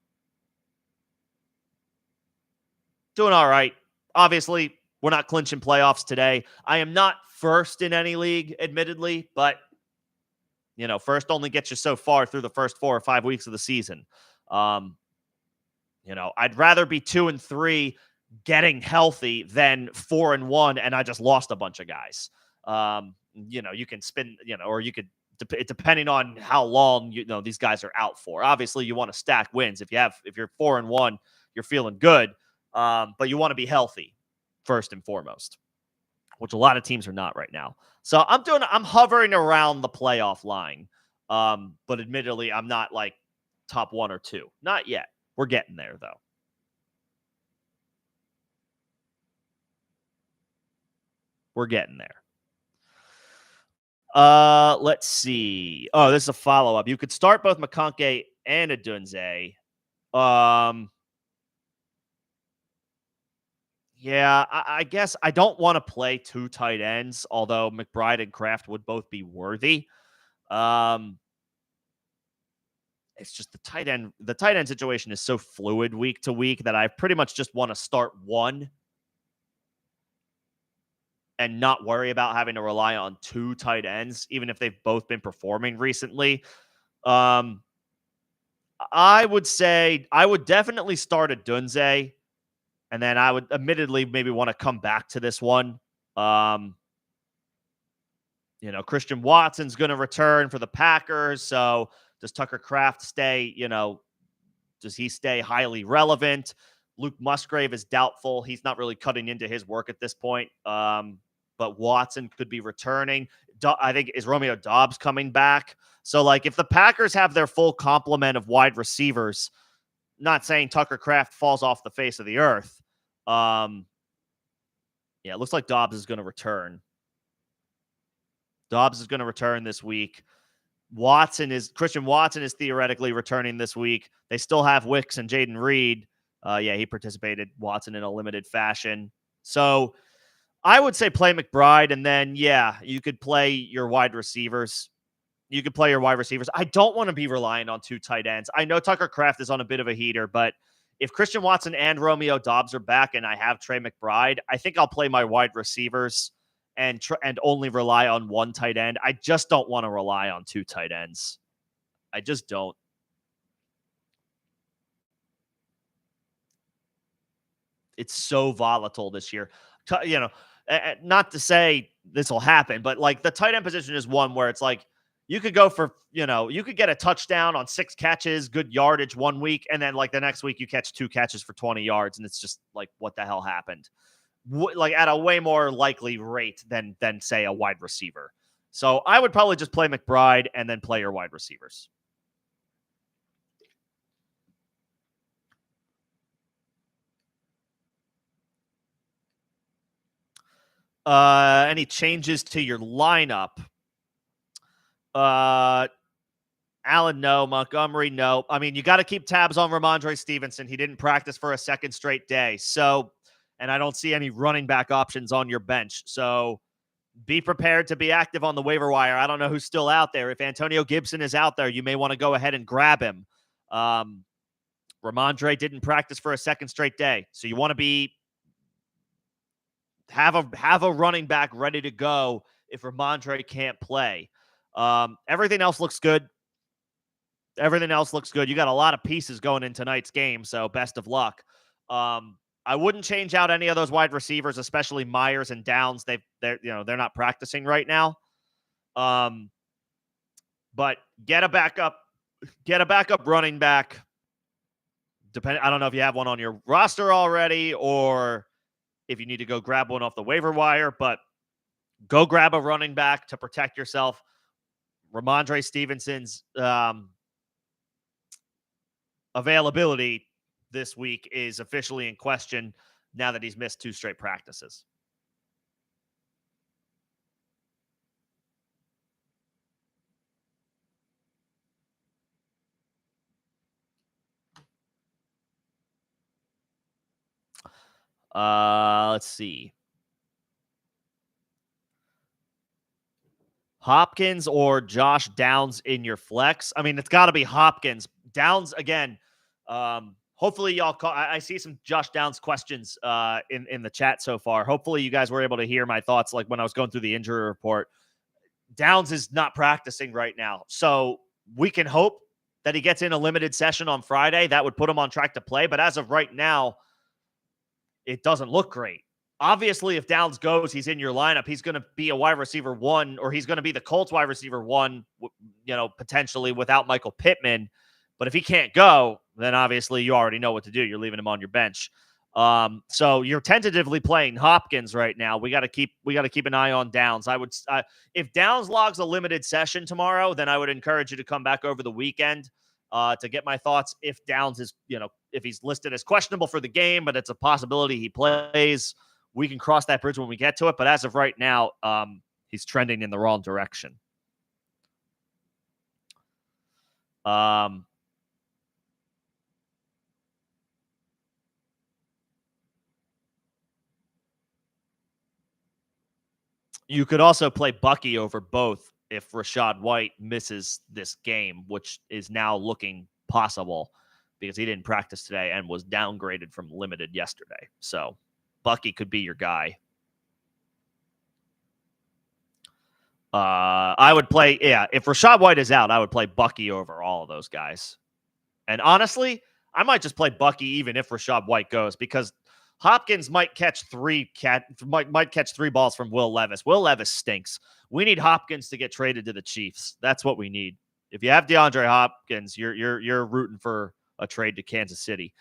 all right. Obviously, we're not clinching playoffs today. I am not first in any league, admittedly, but first only gets you so far through the first 4 or 5 weeks of the season. I'd rather be 2-3 getting healthy than 4-1 and I just lost a bunch of guys. You can spin, or you could, depending on how long these guys are out for. Obviously, you want to stack wins. If you're 4-1, you're feeling good, but you want to be healthy first and foremost, which a lot of teams are not right now. So I'm hovering around the playoff line. But admittedly, I'm not like top 1 or 2. Not yet. We're getting there though. We're getting there. Let's see. Oh, this is a follow-up. You could start both McConkey and Adunze. Yeah, I guess I don't want to play 2 tight ends, although McBride and Kraft would both be worthy. It's just the tight end situation is so fluid week to week that I pretty much just want to start one and not worry about having to rely on 2 tight ends, even if they've both been performing recently. I would say I would definitely start Adunze. And then I would admittedly maybe want to come back to this one. Christian Watson's going to return for the Packers. So does Tucker Kraft stay, does he stay highly relevant? Luke Musgrave is doubtful. He's not really cutting into his work at this point. But Watson could be returning. I think, is Romeo Doubs coming back? So, like, if the Packers have their full complement of wide receivers, not saying Tucker Kraft falls off the face of the earth. It looks like Doubs is going to return. Doubs is going to return this week. Christian Watson is theoretically returning this week. They still have Wicks and Jaden Reed. He participated, Watson, in a limited fashion. So I would say play McBride, and then, you could play your wide receivers. I don't want to be relying on 2 tight ends. I know Tucker Kraft is on a bit of a heater, but if Christian Watson and Romeo Doubs are back and I have Trey McBride, I think I'll play my wide receivers and only rely on 1 tight end. I just don't want to rely on 2 tight ends. I just don't. It's so volatile this year. Not to say this will happen, but like the tight end position is one where it's like you could go for, you could get a touchdown on 6 catches, good yardage one week, and then like the next week you catch 2 catches for 20 yards, and it's just like, what the hell happened? Like at a way more likely rate than say a wide receiver. So I would probably just play McBride and then play your wide receivers. Any changes to your lineup? Allen, no. Montgomery, no. I mean, you got to keep tabs on Ramondre Stevenson. He didn't practice for a second straight day. So, and I don't see any running back options on your bench. So be prepared to be active on the waiver wire. I don't know who's still out there. If Antonio Gibson is out there, you may want to go ahead and grab him. Ramondre didn't practice for a second straight day. So you want to be have a running back ready to go if Ramondre can't play. Everything else looks good. Everything else looks good. You got a lot of pieces going in tonight's game, so best of luck. I wouldn't change out any of those wide receivers, especially Myers and Downs. They're not practicing right now. But get a backup running back. I don't know if you have one on your roster already or if you need to go grab one off the waiver wire, but go grab a running back to protect yourself. Ramondre Stevenson's availability this week is officially in question now that he's missed 2 straight practices. Let's see. Hopkins or Josh Downs in your flex? I mean, it's got to be Hopkins. Downs, again, hopefully y'all call. I see some Josh Downs questions in the chat so far. Hopefully you guys were able to hear my thoughts like when I was going through the injury report. Downs is not practicing right now. So we can hope that he gets in a limited session on Friday. That would put him on track to play. But as of right now, it doesn't look great. Obviously, if Downs goes, he's in your lineup. He's going to be a wide receiver 1, or he's going to be the Colts wide receiver 1, potentially without Michael Pittman. But if he can't go, then obviously you already know what to do. You're leaving him on your bench. So you're tentatively playing Hopkins right now. We got to keep an eye on Downs. If Downs logs a limited session tomorrow, then I would encourage you to come back over the weekend to get my thoughts. If Downs is, if he's listed as questionable for the game, but it's a possibility he plays, we can cross that bridge when we get to it. But as of right now, he's trending in the wrong direction. You could also play Bucky over both if Rachaad White misses this game, which is now looking possible because he didn't practice today and was downgraded from limited yesterday. So Bucky could be your guy. I would play, if Rachaad White is out, I would play Bucky over all of those guys. And honestly, I might just play Bucky even if Rachaad White goes, because Hopkins might catch three balls from Will Levis. Will Levis stinks. We need Hopkins to get traded to the Chiefs. That's what we need. If you have DeAndre Hopkins, you're rooting for a trade to Kansas City.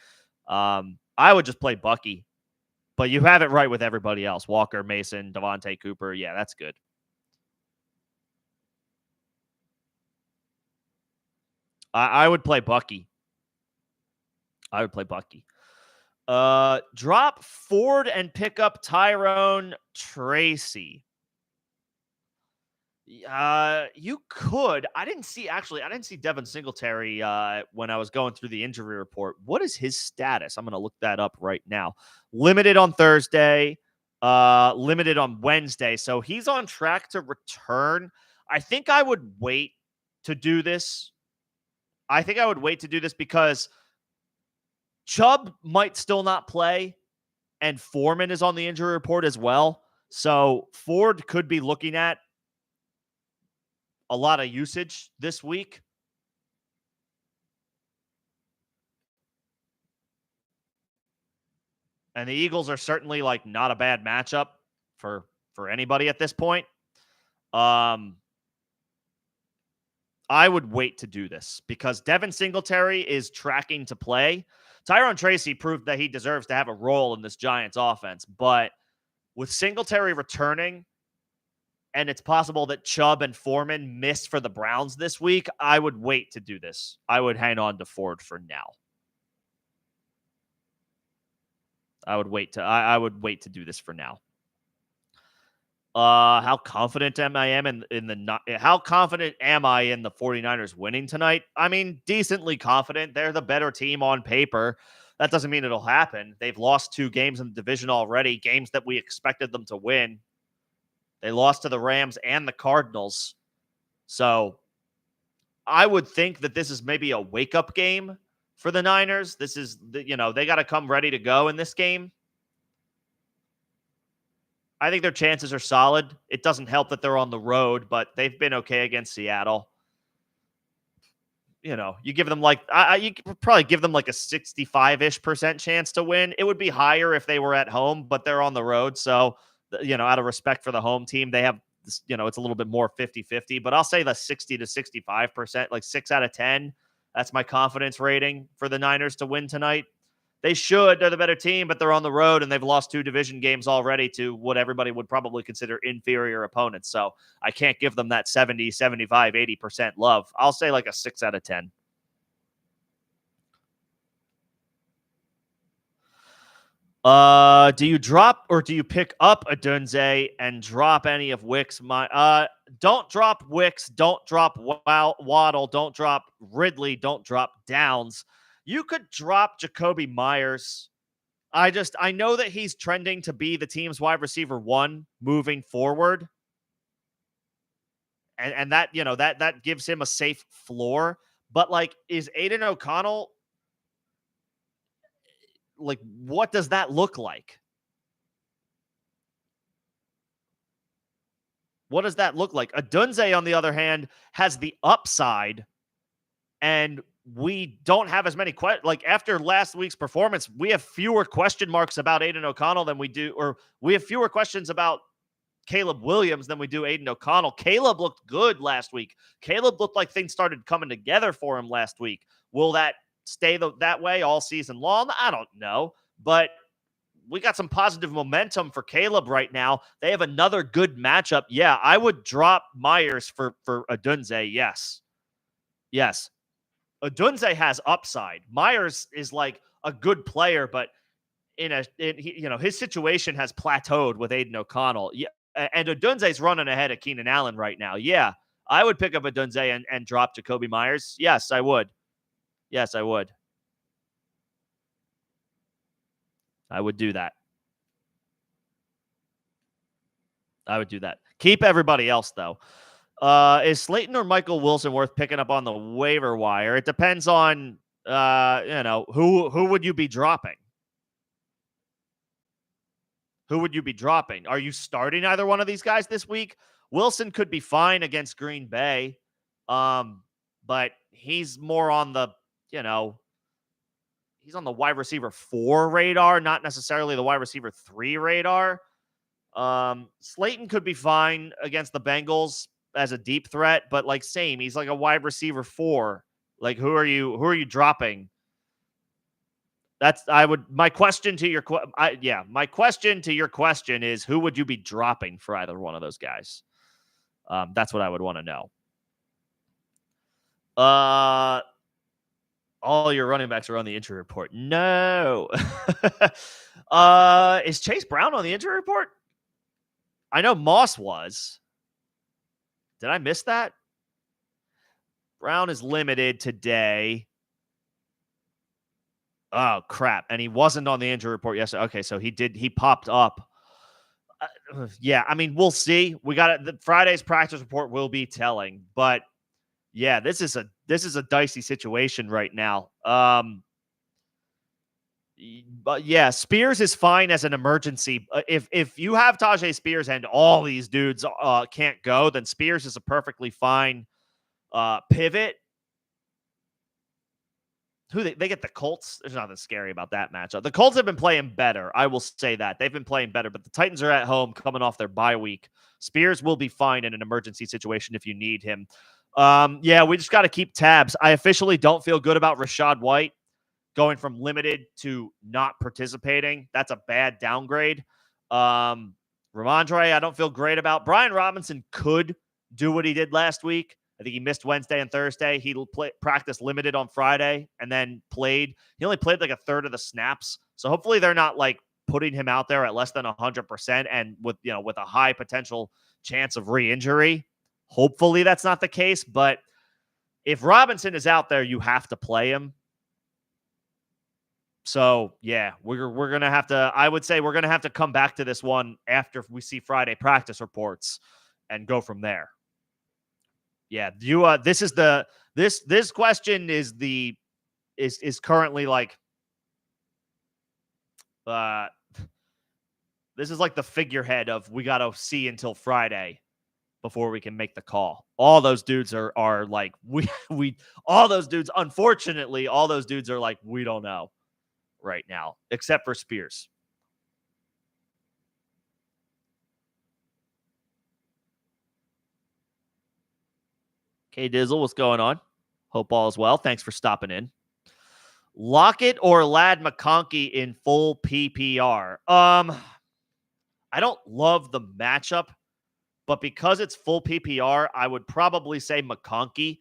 I would just play Bucky, but you have it right with everybody else. Walker, Mason, Devontae Cooper. Yeah, that's good. I would play Bucky. Drop Ford and pick up Tyrone Tracy. You could. I didn't see Devin Singletary when I was going through the injury report. What is his status? I'm going to look that up right now. Limited on Thursday, limited on Wednesday. So he's on track to return. I think I would wait to do this. Because Chubb might still not play, and Foreman is on the injury report as well. So Ford could be looking at a lot of usage this week. And the Eagles are certainly not a bad matchup for anybody at this point. I would wait to do this because Devin Singletary is tracking to play. Tyrone Tracy proved that he deserves to have a role in this Giants offense. But with Singletary returning, and it's possible that Chubb and Foreman miss for the Browns this week, I would wait to do this. I would hang on to Ford for now. I would wait to do this for now. How confident am I in the 49ers winning tonight? I mean, decently confident. They're the better team on paper. That doesn't mean it'll happen. They've lost 2 games in the division already, games that we expected them to win. They lost to the Rams and the Cardinals. So I would think that this is maybe a wake-up game for the Niners. This is, they got to come ready to go in this game. I think their chances are solid. It doesn't help that they're on the road, but they've been okay against Seattle. You give them you could probably give them like a 65-ish% chance to win. It would be higher if they were at home, but they're on the road. So, out of respect for the home team, they have this, it's a little bit more 50-50, but I'll say the 60 to 65%, like 6 out of 10. That's my confidence rating for the Niners to win tonight. They should. They're the better team, but they're on the road and they've lost 2 division games already to what everybody would probably consider inferior opponents. So I can't give them that 70, 75, 80% love. I'll say like a 6 out of 10. Do you drop or do you pick up a Dunze and drop any of Wicks? Don't drop Wicks. Don't drop Waddle. Don't drop Ridley. Don't drop Downs. You could drop Jacoby Myers. I know that he's trending to be the team's wide receiver 1 moving forward. And that, that gives him a safe floor. But like, is Aiden O'Connell, like, what does that look like? What does that look like? Adunze, on the other hand, has the upside, and we don't have as many questions. Like, after last week's performance, we have fewer question marks about Aiden O'Connell than we do, or we have fewer questions about Caleb Williams than we do Aiden O'Connell. Caleb looked good last week. Caleb looked like things started coming together for him last week. Will that stay that way all season long? I don't know, but we got some positive momentum for Caleb right now. They have another good matchup. Yeah, I would drop Myers for Adunze. Yes. Adunze has upside. Myers is like a good player, but his situation has plateaued with Aiden O'Connell. Yeah, and Adunze's running ahead of Keenan Allen right now. Yeah, I would pick up Adunze and drop Jacoby Myers. Yes, I would. I would do that. Keep everybody else, though. Is Slayton or Michael Wilson worth picking up on the waiver wire? It depends on, who would you be dropping? Who would you be dropping? Are you starting either one of these guys this week? Wilson could be fine against Green Bay, but he's more on the, he's on the wide receiver 4 radar, not necessarily the wide receiver 3 radar. Slayton could be fine against the Bengals as a deep threat, but like same, he's like a wide receiver 4. Like, who are you dropping? My question to your question is, who would you be dropping for either one of those guys? That's what I would want to know. All your running backs are on the injury report. No. Is Chase Brown on the injury report? I know Moss was. Did I miss that? Brown is limited today. Oh, crap. And he wasn't on the injury report yesterday. Okay, so he popped up. Yeah, I mean, we'll see. We got it. Friday's practice report will be telling, but yeah, this is a dicey situation right now. But yeah, Spears is fine as an emergency. If you have Tajay Spears and all these dudes can't go, then Spears is a perfectly fine pivot. Who they get the Colts. There's nothing scary about that matchup. The Colts have been playing better. I will say that. They've been playing better, but the Titans are at home coming off their bye week. Spears will be fine in an emergency situation if you need him. Yeah, we just got to keep tabs. I officially don't feel good about Rachaad White going from limited to not participating. That's a bad downgrade. Ramondre, I don't feel great about. Brian Robinson could do what he did last week. I think he missed Wednesday and Thursday. He practice limited on Friday and then played. He only played like a third of the snaps. So hopefully they're not like putting him out there at less than 100% and with a high potential chance of re-injury. Hopefully that's not the case. But if Robinson is out there, you have to play him. So yeah, we're going to have to, I would say we're going to have to come back to this one after we see Friday practice reports and go from there. Yeah, this question is currently like This is like the figurehead of we got to see until Friday before we can make the call. All those dudes are like we all those dudes, unfortunately, all those dudes are like we don't know right now, except for Spears. Okay, Dizzle, what's going on? Hope all is well. Thanks for stopping in. Lockett or Lad McConkey in full PPR? I don't love the matchup, but because it's full PPR, I would probably say McConkey.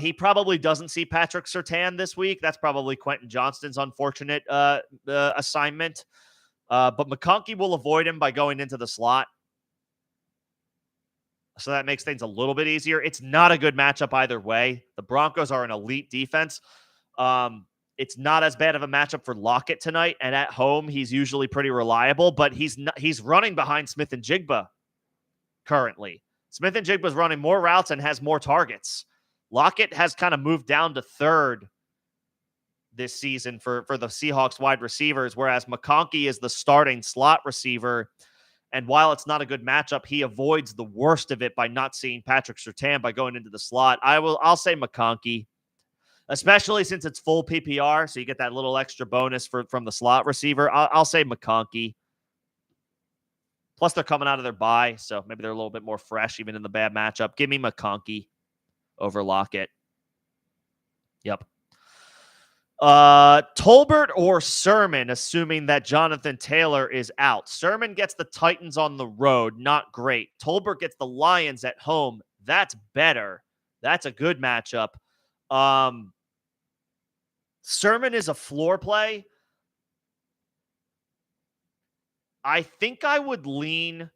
He probably doesn't see Patrick Surtain this week. That's probably Quentin Johnston's unfortunate assignment. But McConkey will avoid him by going into the slot. So that makes things a little bit easier. It's not a good matchup either way. The Broncos are an elite defense. It's not as bad of a matchup for Lockett tonight. And at home, he's usually pretty reliable, but he's running behind Smith and Jigba currently. Smith and Jigba's running more routes and has more targets. Lockett has kind of moved down to third this season for the Seahawks wide receivers, whereas McConkey is the starting slot receiver. And while it's not a good matchup, he avoids the worst of it by not seeing Patrick Surtain by going into the slot. I'll say McConkey, especially since it's full PPR, so you get that little extra bonus from the slot receiver. I'll say McConkey. Plus, they're coming out of their bye, so maybe they're a little bit more fresh, even in the bad matchup. Give me McConkey over Lockett. Yep. Tolbert or Sermon, assuming that Jonathan Taylor is out. Sermon gets the Titans on the road. Not great. Tolbert gets the Lions at home. That's better. That's a good matchup. Sermon is a floor play. I think I would lean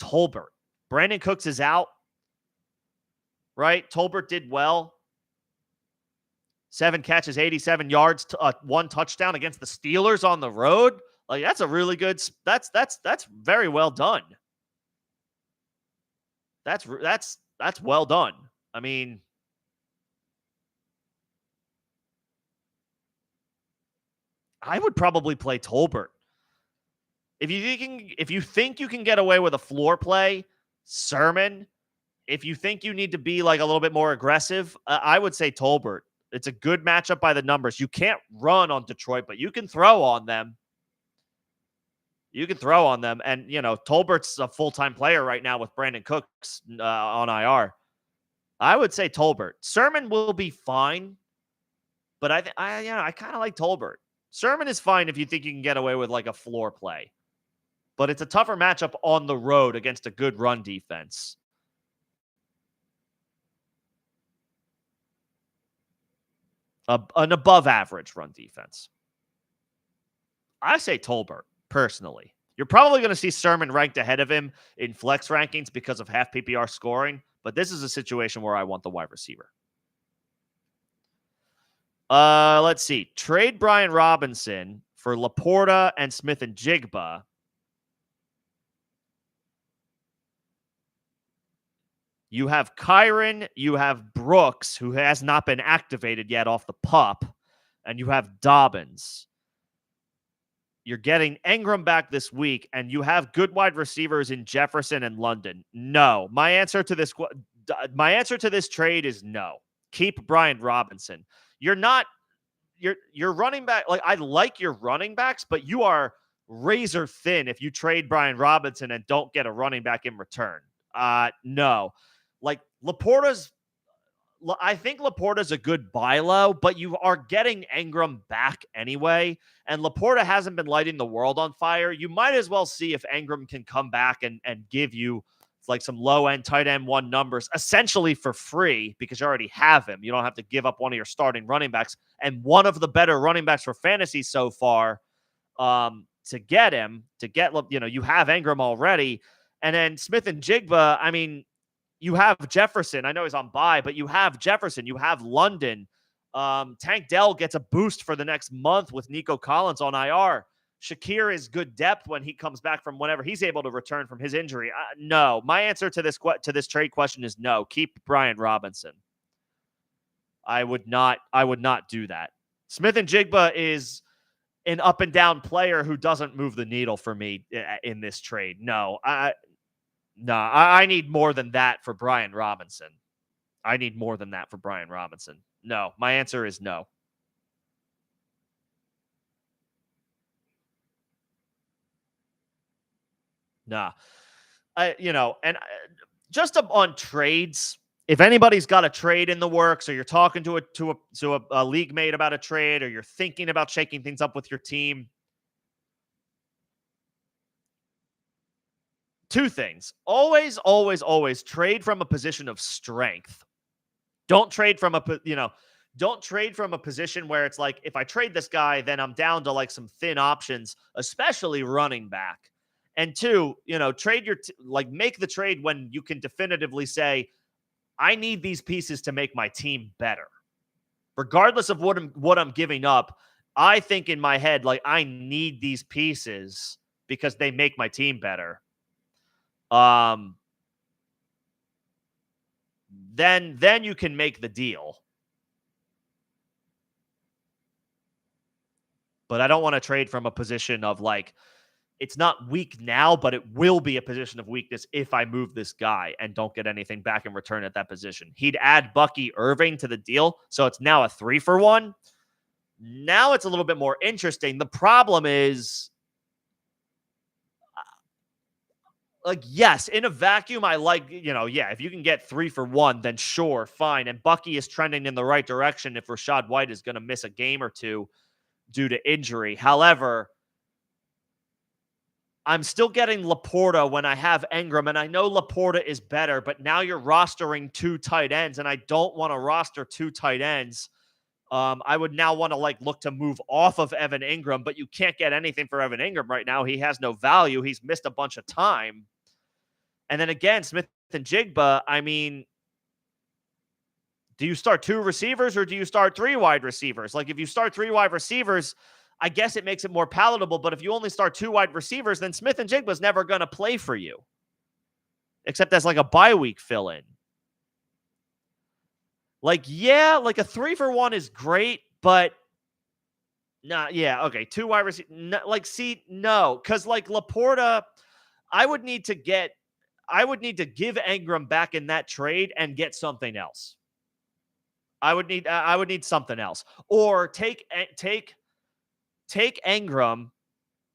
Tolbert. Brandon Cooks is out. Right? Tolbert did well. 7 catches, 87 yards, 1 touchdown against the Steelers on the road. Like, that's a really good. That's very well done. That's well done. I mean, I would probably play Tolbert. If you think you can get away with a floor play, Sermon. If you think you need to be like a little bit more aggressive, I would say Tolbert. It's a good matchup by the numbers. You can't run on Detroit, but you can throw on them. And, Tolbert's a full-time player right now with Brandon Cooks on IR. I would say Tolbert. Sermon will be fine, but I kind of like Tolbert. Sermon is fine if you think you can get away with like a floor play, but it's a tougher matchup on the road against a good run defense. An above-average run defense. I say Tolbert, personally. You're probably going to see Sermon ranked ahead of him in flex rankings because of half PPR scoring, but this is a situation where I want the wide receiver. Let's see. Trade Brian Robinson for Laporta and Smith and Jigba. You have Kyron, you have Brooks, who has not been activated yet off the pup, and you have Dobbins. You're getting Engram back this week, and you have good wide receivers in Jefferson and London. No. My answer to this trade is no. Keep Brian Robinson. You're running back. Like, I like your running backs, but you are razor thin if you trade Brian Robinson and don't get a running back in return. No. Like, I think Laporta's a good buy low, but you are getting Engram back anyway, and Laporta hasn't been lighting the world on fire. You might as well see if Engram can come back and give you like some low-end tight end 1 numbers, essentially for free, because you already have him. You don't have to give up one of your starting running backs, and one of the better running backs for fantasy so far to get him, you have Engram already. And then Smith and Jigba, I mean, you have Jefferson. I know he's on bye, but you have Jefferson. You have London. Tank Dell gets a boost for the next month with Nico Collins on IR. Shakir is good depth when he comes back from whenever he's able to return from his injury. No. My answer to this trade question is no. Keep Brian Robinson. I would not do that. Smith and Jigba is an up and down player who doesn't move the needle for me in this trade. No, I need more than that for Brian Robinson. I need more than that for Brian Robinson. No, my answer is no. Nah. Just on trades, if anybody's got a trade in the works, or you're talking to a league mate about a trade, or you're thinking about shaking things up with your team, two things. Always, always, always trade from a position of strength. Don't trade from don't trade from a position where it's like, if I trade this guy, then I'm down to like some thin options, especially running back. And two, make the trade when you can definitively say, I need these pieces to make my team better. Regardless of what I'm giving up, I think in my head, like, I need these pieces because they make my team better. Then you can make the deal. But I don't want to trade from a position of like, it's not weak now, but it will be a position of weakness if I move this guy and don't get anything back in return at that position. He'd add Bucky Irving to the deal, so it's now a 3-for-1. Now it's a little bit more interesting. The problem is, yes, in a vacuum, I like, if you can get 3-for-1, then sure, fine. And Bucky is trending in the right direction if Rachaad White is going to miss a game or two due to injury. However, I'm still getting Laporta when I have Engram, and I know Laporta is better, but now you're rostering 2 tight ends, and I don't want to roster 2 tight ends. I would now want to look to move off of Evan Engram, but you can't get anything for Evan Engram right now. He has no value. He's missed a bunch of time. And then again, Smith-Njigba, I mean, do you start 2 receivers or do you start 3 wide receivers? Like, if you start 3 wide receivers, I guess it makes it more palatable. But if you only start 2 wide receivers, then Smith-Njigba is never going to play for you, except as like a bye week fill-in. Like, yeah, like a 3-for-1 is great, but okay, 2 wide receivers. No, because like Laporta, I would need to give Engram back in that trade and get something else. I would need something else, or take Engram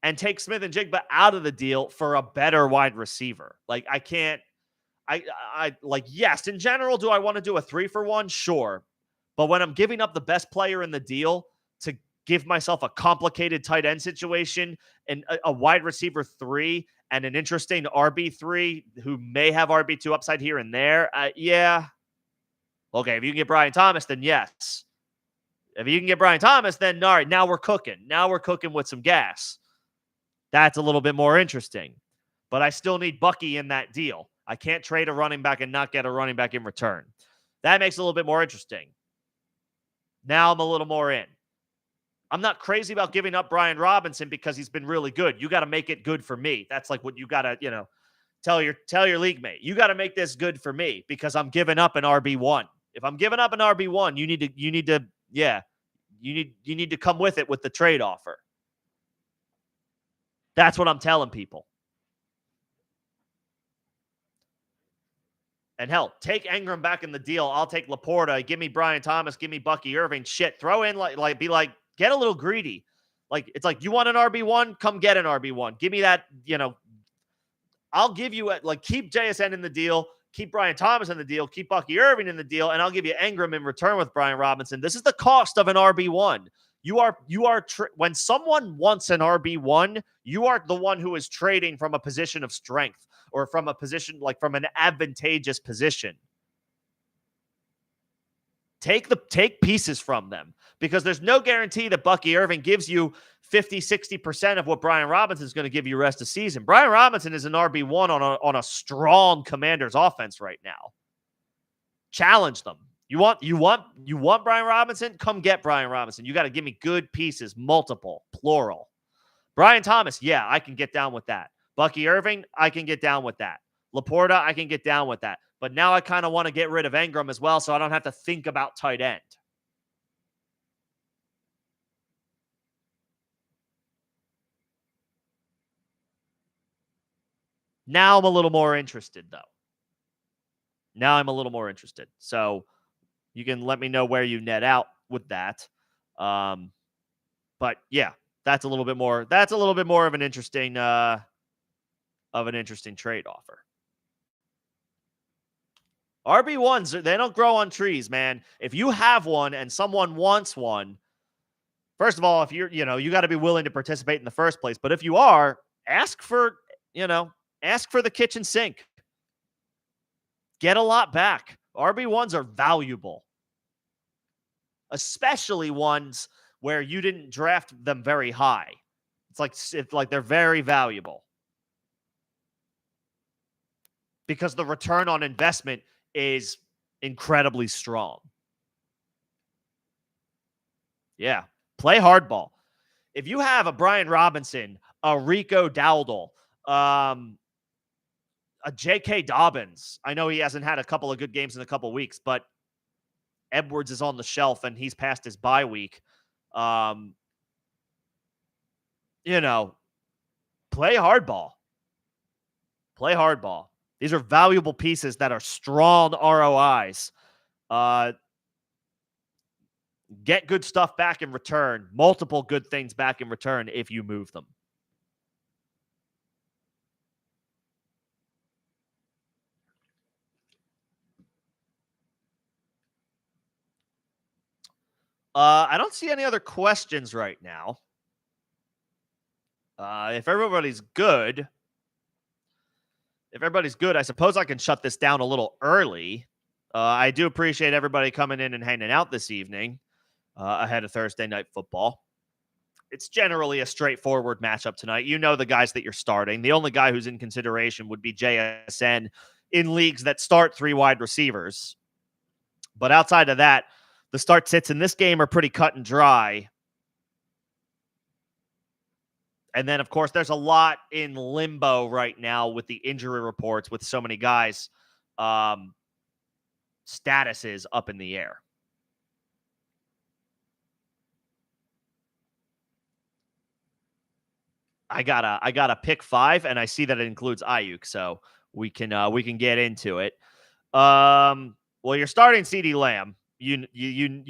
and take Smith-Njigba out of the deal for a better wide receiver. Like, I can't. Yes, in general, do I want to do a 3-for-1? Sure. But when I'm giving up the best player in the deal to give myself a complicated tight end situation and a wide receiver 3 and an interesting RB3 who may have RB2 upside here and there, yeah. Okay, if you can get Brian Thomas, then yes. If you can get Brian Thomas, then all right, now we're cooking. Now we're cooking with some gas. That's a little bit more interesting. But I still need Bucky in that deal. I can't trade a running back and not get a running back in return. That makes it a little bit more interesting. Now I'm a little more in. I'm not crazy about giving up Brian Robinson because he's been really good. You got to make it good for me. That's like what you got to, tell your league mate. You got to make this good for me because I'm giving up an RB1. If I'm giving up an RB1, you need to come with it with the trade offer. That's what I'm telling people. And hell, take Engram back in the deal. I'll take Laporta. Give me Brian Thomas. Give me Bucky Irving. Shit, throw in get a little greedy. Like, it's like, you want an RB1? Come get an RB1. Give me that, I'll give you keep JSN in the deal, keep Brian Thomas in the deal, keep Bucky Irving in the deal, and I'll give you Engram in return with Brian Robinson. This is the cost of an RB1. When someone wants an RB1, you are the one who is trading from a position of strength or from a position, from an advantageous position. Take pieces from them because there's no guarantee that Bucky Irving gives you 50, 60% of what Brian Robinson is going to give you rest of season. Brian Robinson is an RB1 on a strong Commanders offense right now. Challenge them. You want Brian Robinson? Come get Brian Robinson. You got to give me good pieces, multiple, plural. Brian Thomas, yeah, I can get down with that. Bucky Irving, I can get down with that. Laporta, I can get down with that. But now I kind of want to get rid of Engram as well, so I don't have to think about tight end. Now I'm a little more interested, though. Now I'm a little more interested. So you can let me know where you net out with that. But yeah, that's a little bit more. That's a little bit more of an interesting trade offer. RB1s, they don't grow on trees, man. If you have one and someone wants one, first of all, if you got to be willing to participate in the first place. But if you are, ask for the kitchen sink. Get a lot back. RB1s are valuable, especially ones where you didn't draft them very high. It's like they're very valuable because the return on investment is incredibly strong. Yeah, play hardball. If you have a Brian Robinson, a Rico Dowdle, a J.K. Dobbins, I know he hasn't had a couple of good games in a couple of weeks, but Edwards is on the shelf and he's past his bye week. Play hardball. Play hardball. These are valuable pieces that are strong ROIs. Get good stuff back in return, multiple good things back in return if you move them. I don't see any other questions right now. If everybody's good, I suppose I can shut this down a little early. I do appreciate everybody coming in and hanging out this evening ahead of Thursday Night Football. It's generally a straightforward matchup tonight. You know the guys that you're starting. The only guy who's in consideration would be JSN in leagues that start 3 wide receivers. But outside of that, the start sits in this game are pretty cut and dry. And then, of course, there's a lot in limbo right now with the injury reports with so many guys' statuses up in the air. I got a pick 5, and I see that it includes Ayuk, so we can get into it. Well, you're starting CeeDee Lamb. You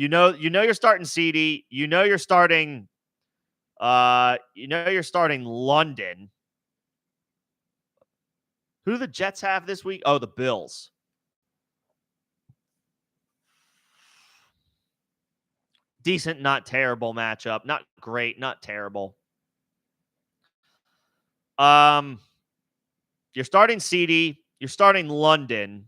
know you're starting CeeDee. You're starting London. Who do the Jets have this week? Oh, the Bills. Decent, not terrible matchup. Not great, not terrible. You're starting CeeDee. You're starting London.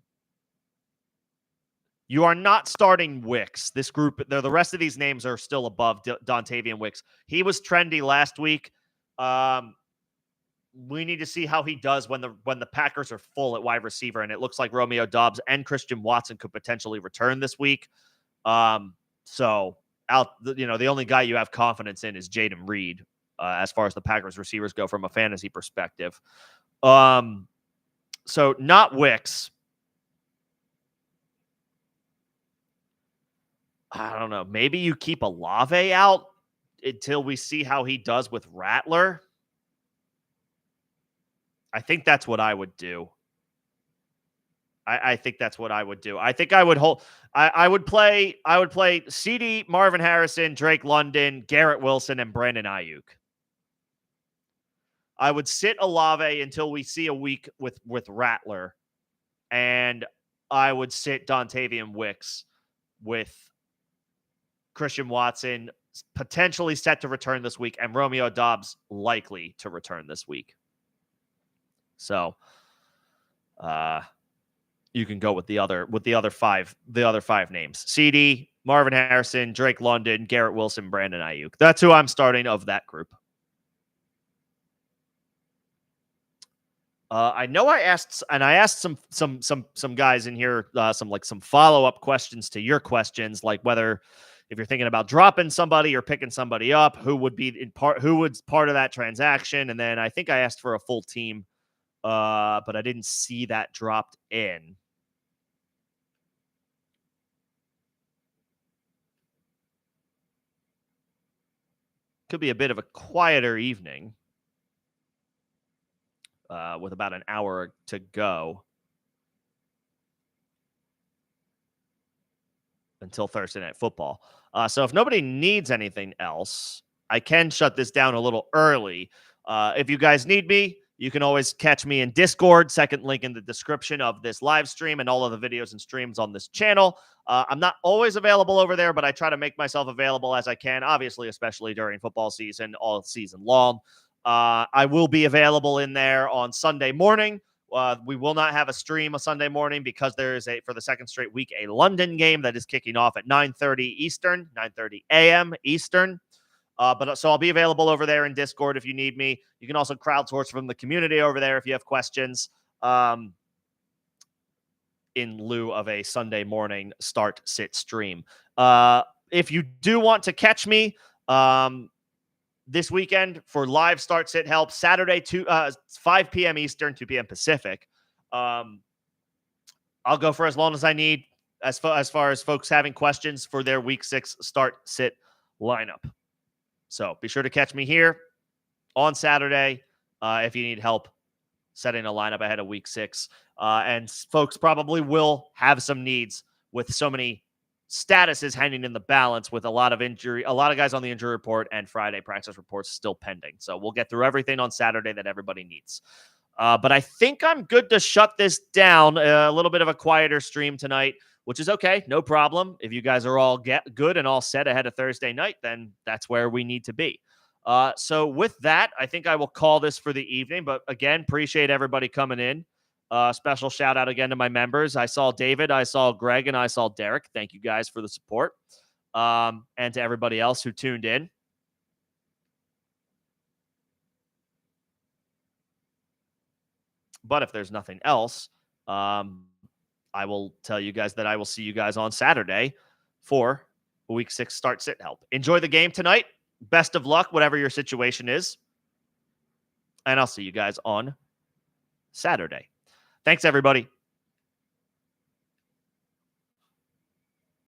You are not starting Wicks. This group, the rest of these names are still above Dontavian Wicks. He was trendy last week. We need to see how he does when the Packers are full at wide receiver, and it looks like Romeo Doubs and Christian Watson could potentially return this week. So the only guy you have confidence in is Jaden Reed, as far as the Packers receivers go from a fantasy perspective. So not Wicks. I don't know. Maybe you keep Olave out until we see how he does with Rattler. I think that's what I would do. I think that's what I would do. I think I would hold. I would play CeeDee, Marvin Harrison, Drake London, Garrett Wilson, and Brandon Ayuk. I would sit Olave until we see a week with Rattler, and I would sit Dontavian Wicks with Christian Watson potentially set to return this week, and Romeo Doubs likely to return this week. So, you can go with the other 5 names: CeeDee, Marvin Harrison, Drake London, Garrett Wilson, Brandon Ayuk. That's who I'm starting of that group. I know I asked some guys in here some follow-up questions to your questions, like whether if you're thinking about dropping somebody or picking somebody up, who would part of that transaction, and then I think I asked for a full team, but I didn't see that dropped in. Could be a bit of a quieter evening. with about an hour to go until Thursday Night Football. So if nobody needs anything else, I can shut this down a little early. If you guys need me, you can always catch me in Discord, second link in the description of this live stream and all of the videos and streams on this channel. I'm not always available over there, but I try to make myself available as I can, obviously, especially during football season, all season long. I will be available in there on Sunday morning. We will not have a stream a Sunday morning because there is for the second straight week, a London game that is kicking off at 9:30 Eastern, 9:30 a.m. Eastern. So I'll be available over there in Discord if you need me. You can also crowdsource from the community over there if you have questions. In lieu of a Sunday morning start-sit stream. If you do want to catch me this weekend for live start-sit help, Saturday, 5 p.m. Eastern, 2 p.m. Pacific, I'll go for as long as I need as far as folks having questions for their Week 6 start-sit lineup. So be sure to catch me here on Saturday if you need help setting a lineup ahead of Week 6. And folks probably will have some needs with so many statuses hanging in the balance with a lot of guys on the injury report and Friday practice reports still pending. So we'll get through everything on Saturday that everybody needs. But I think I'm good to shut this down. A little bit of a quieter stream tonight, which is okay. No problem. If you guys are all good and all set ahead of Thursday night, then that's where we need to be. So with that, I think I will call this for the evening. But again, appreciate everybody coming in. Special shout out again to my members. I saw David, I saw Greg, and I saw Derek. Thank you guys for the support. And to everybody else who tuned in. But if there's nothing else, I will tell you guys that I will see you guys on Saturday for Week 6 start-sit help. Enjoy the game tonight. Best of luck, whatever your situation is. And I'll see you guys on Saturday. Thanks, everybody.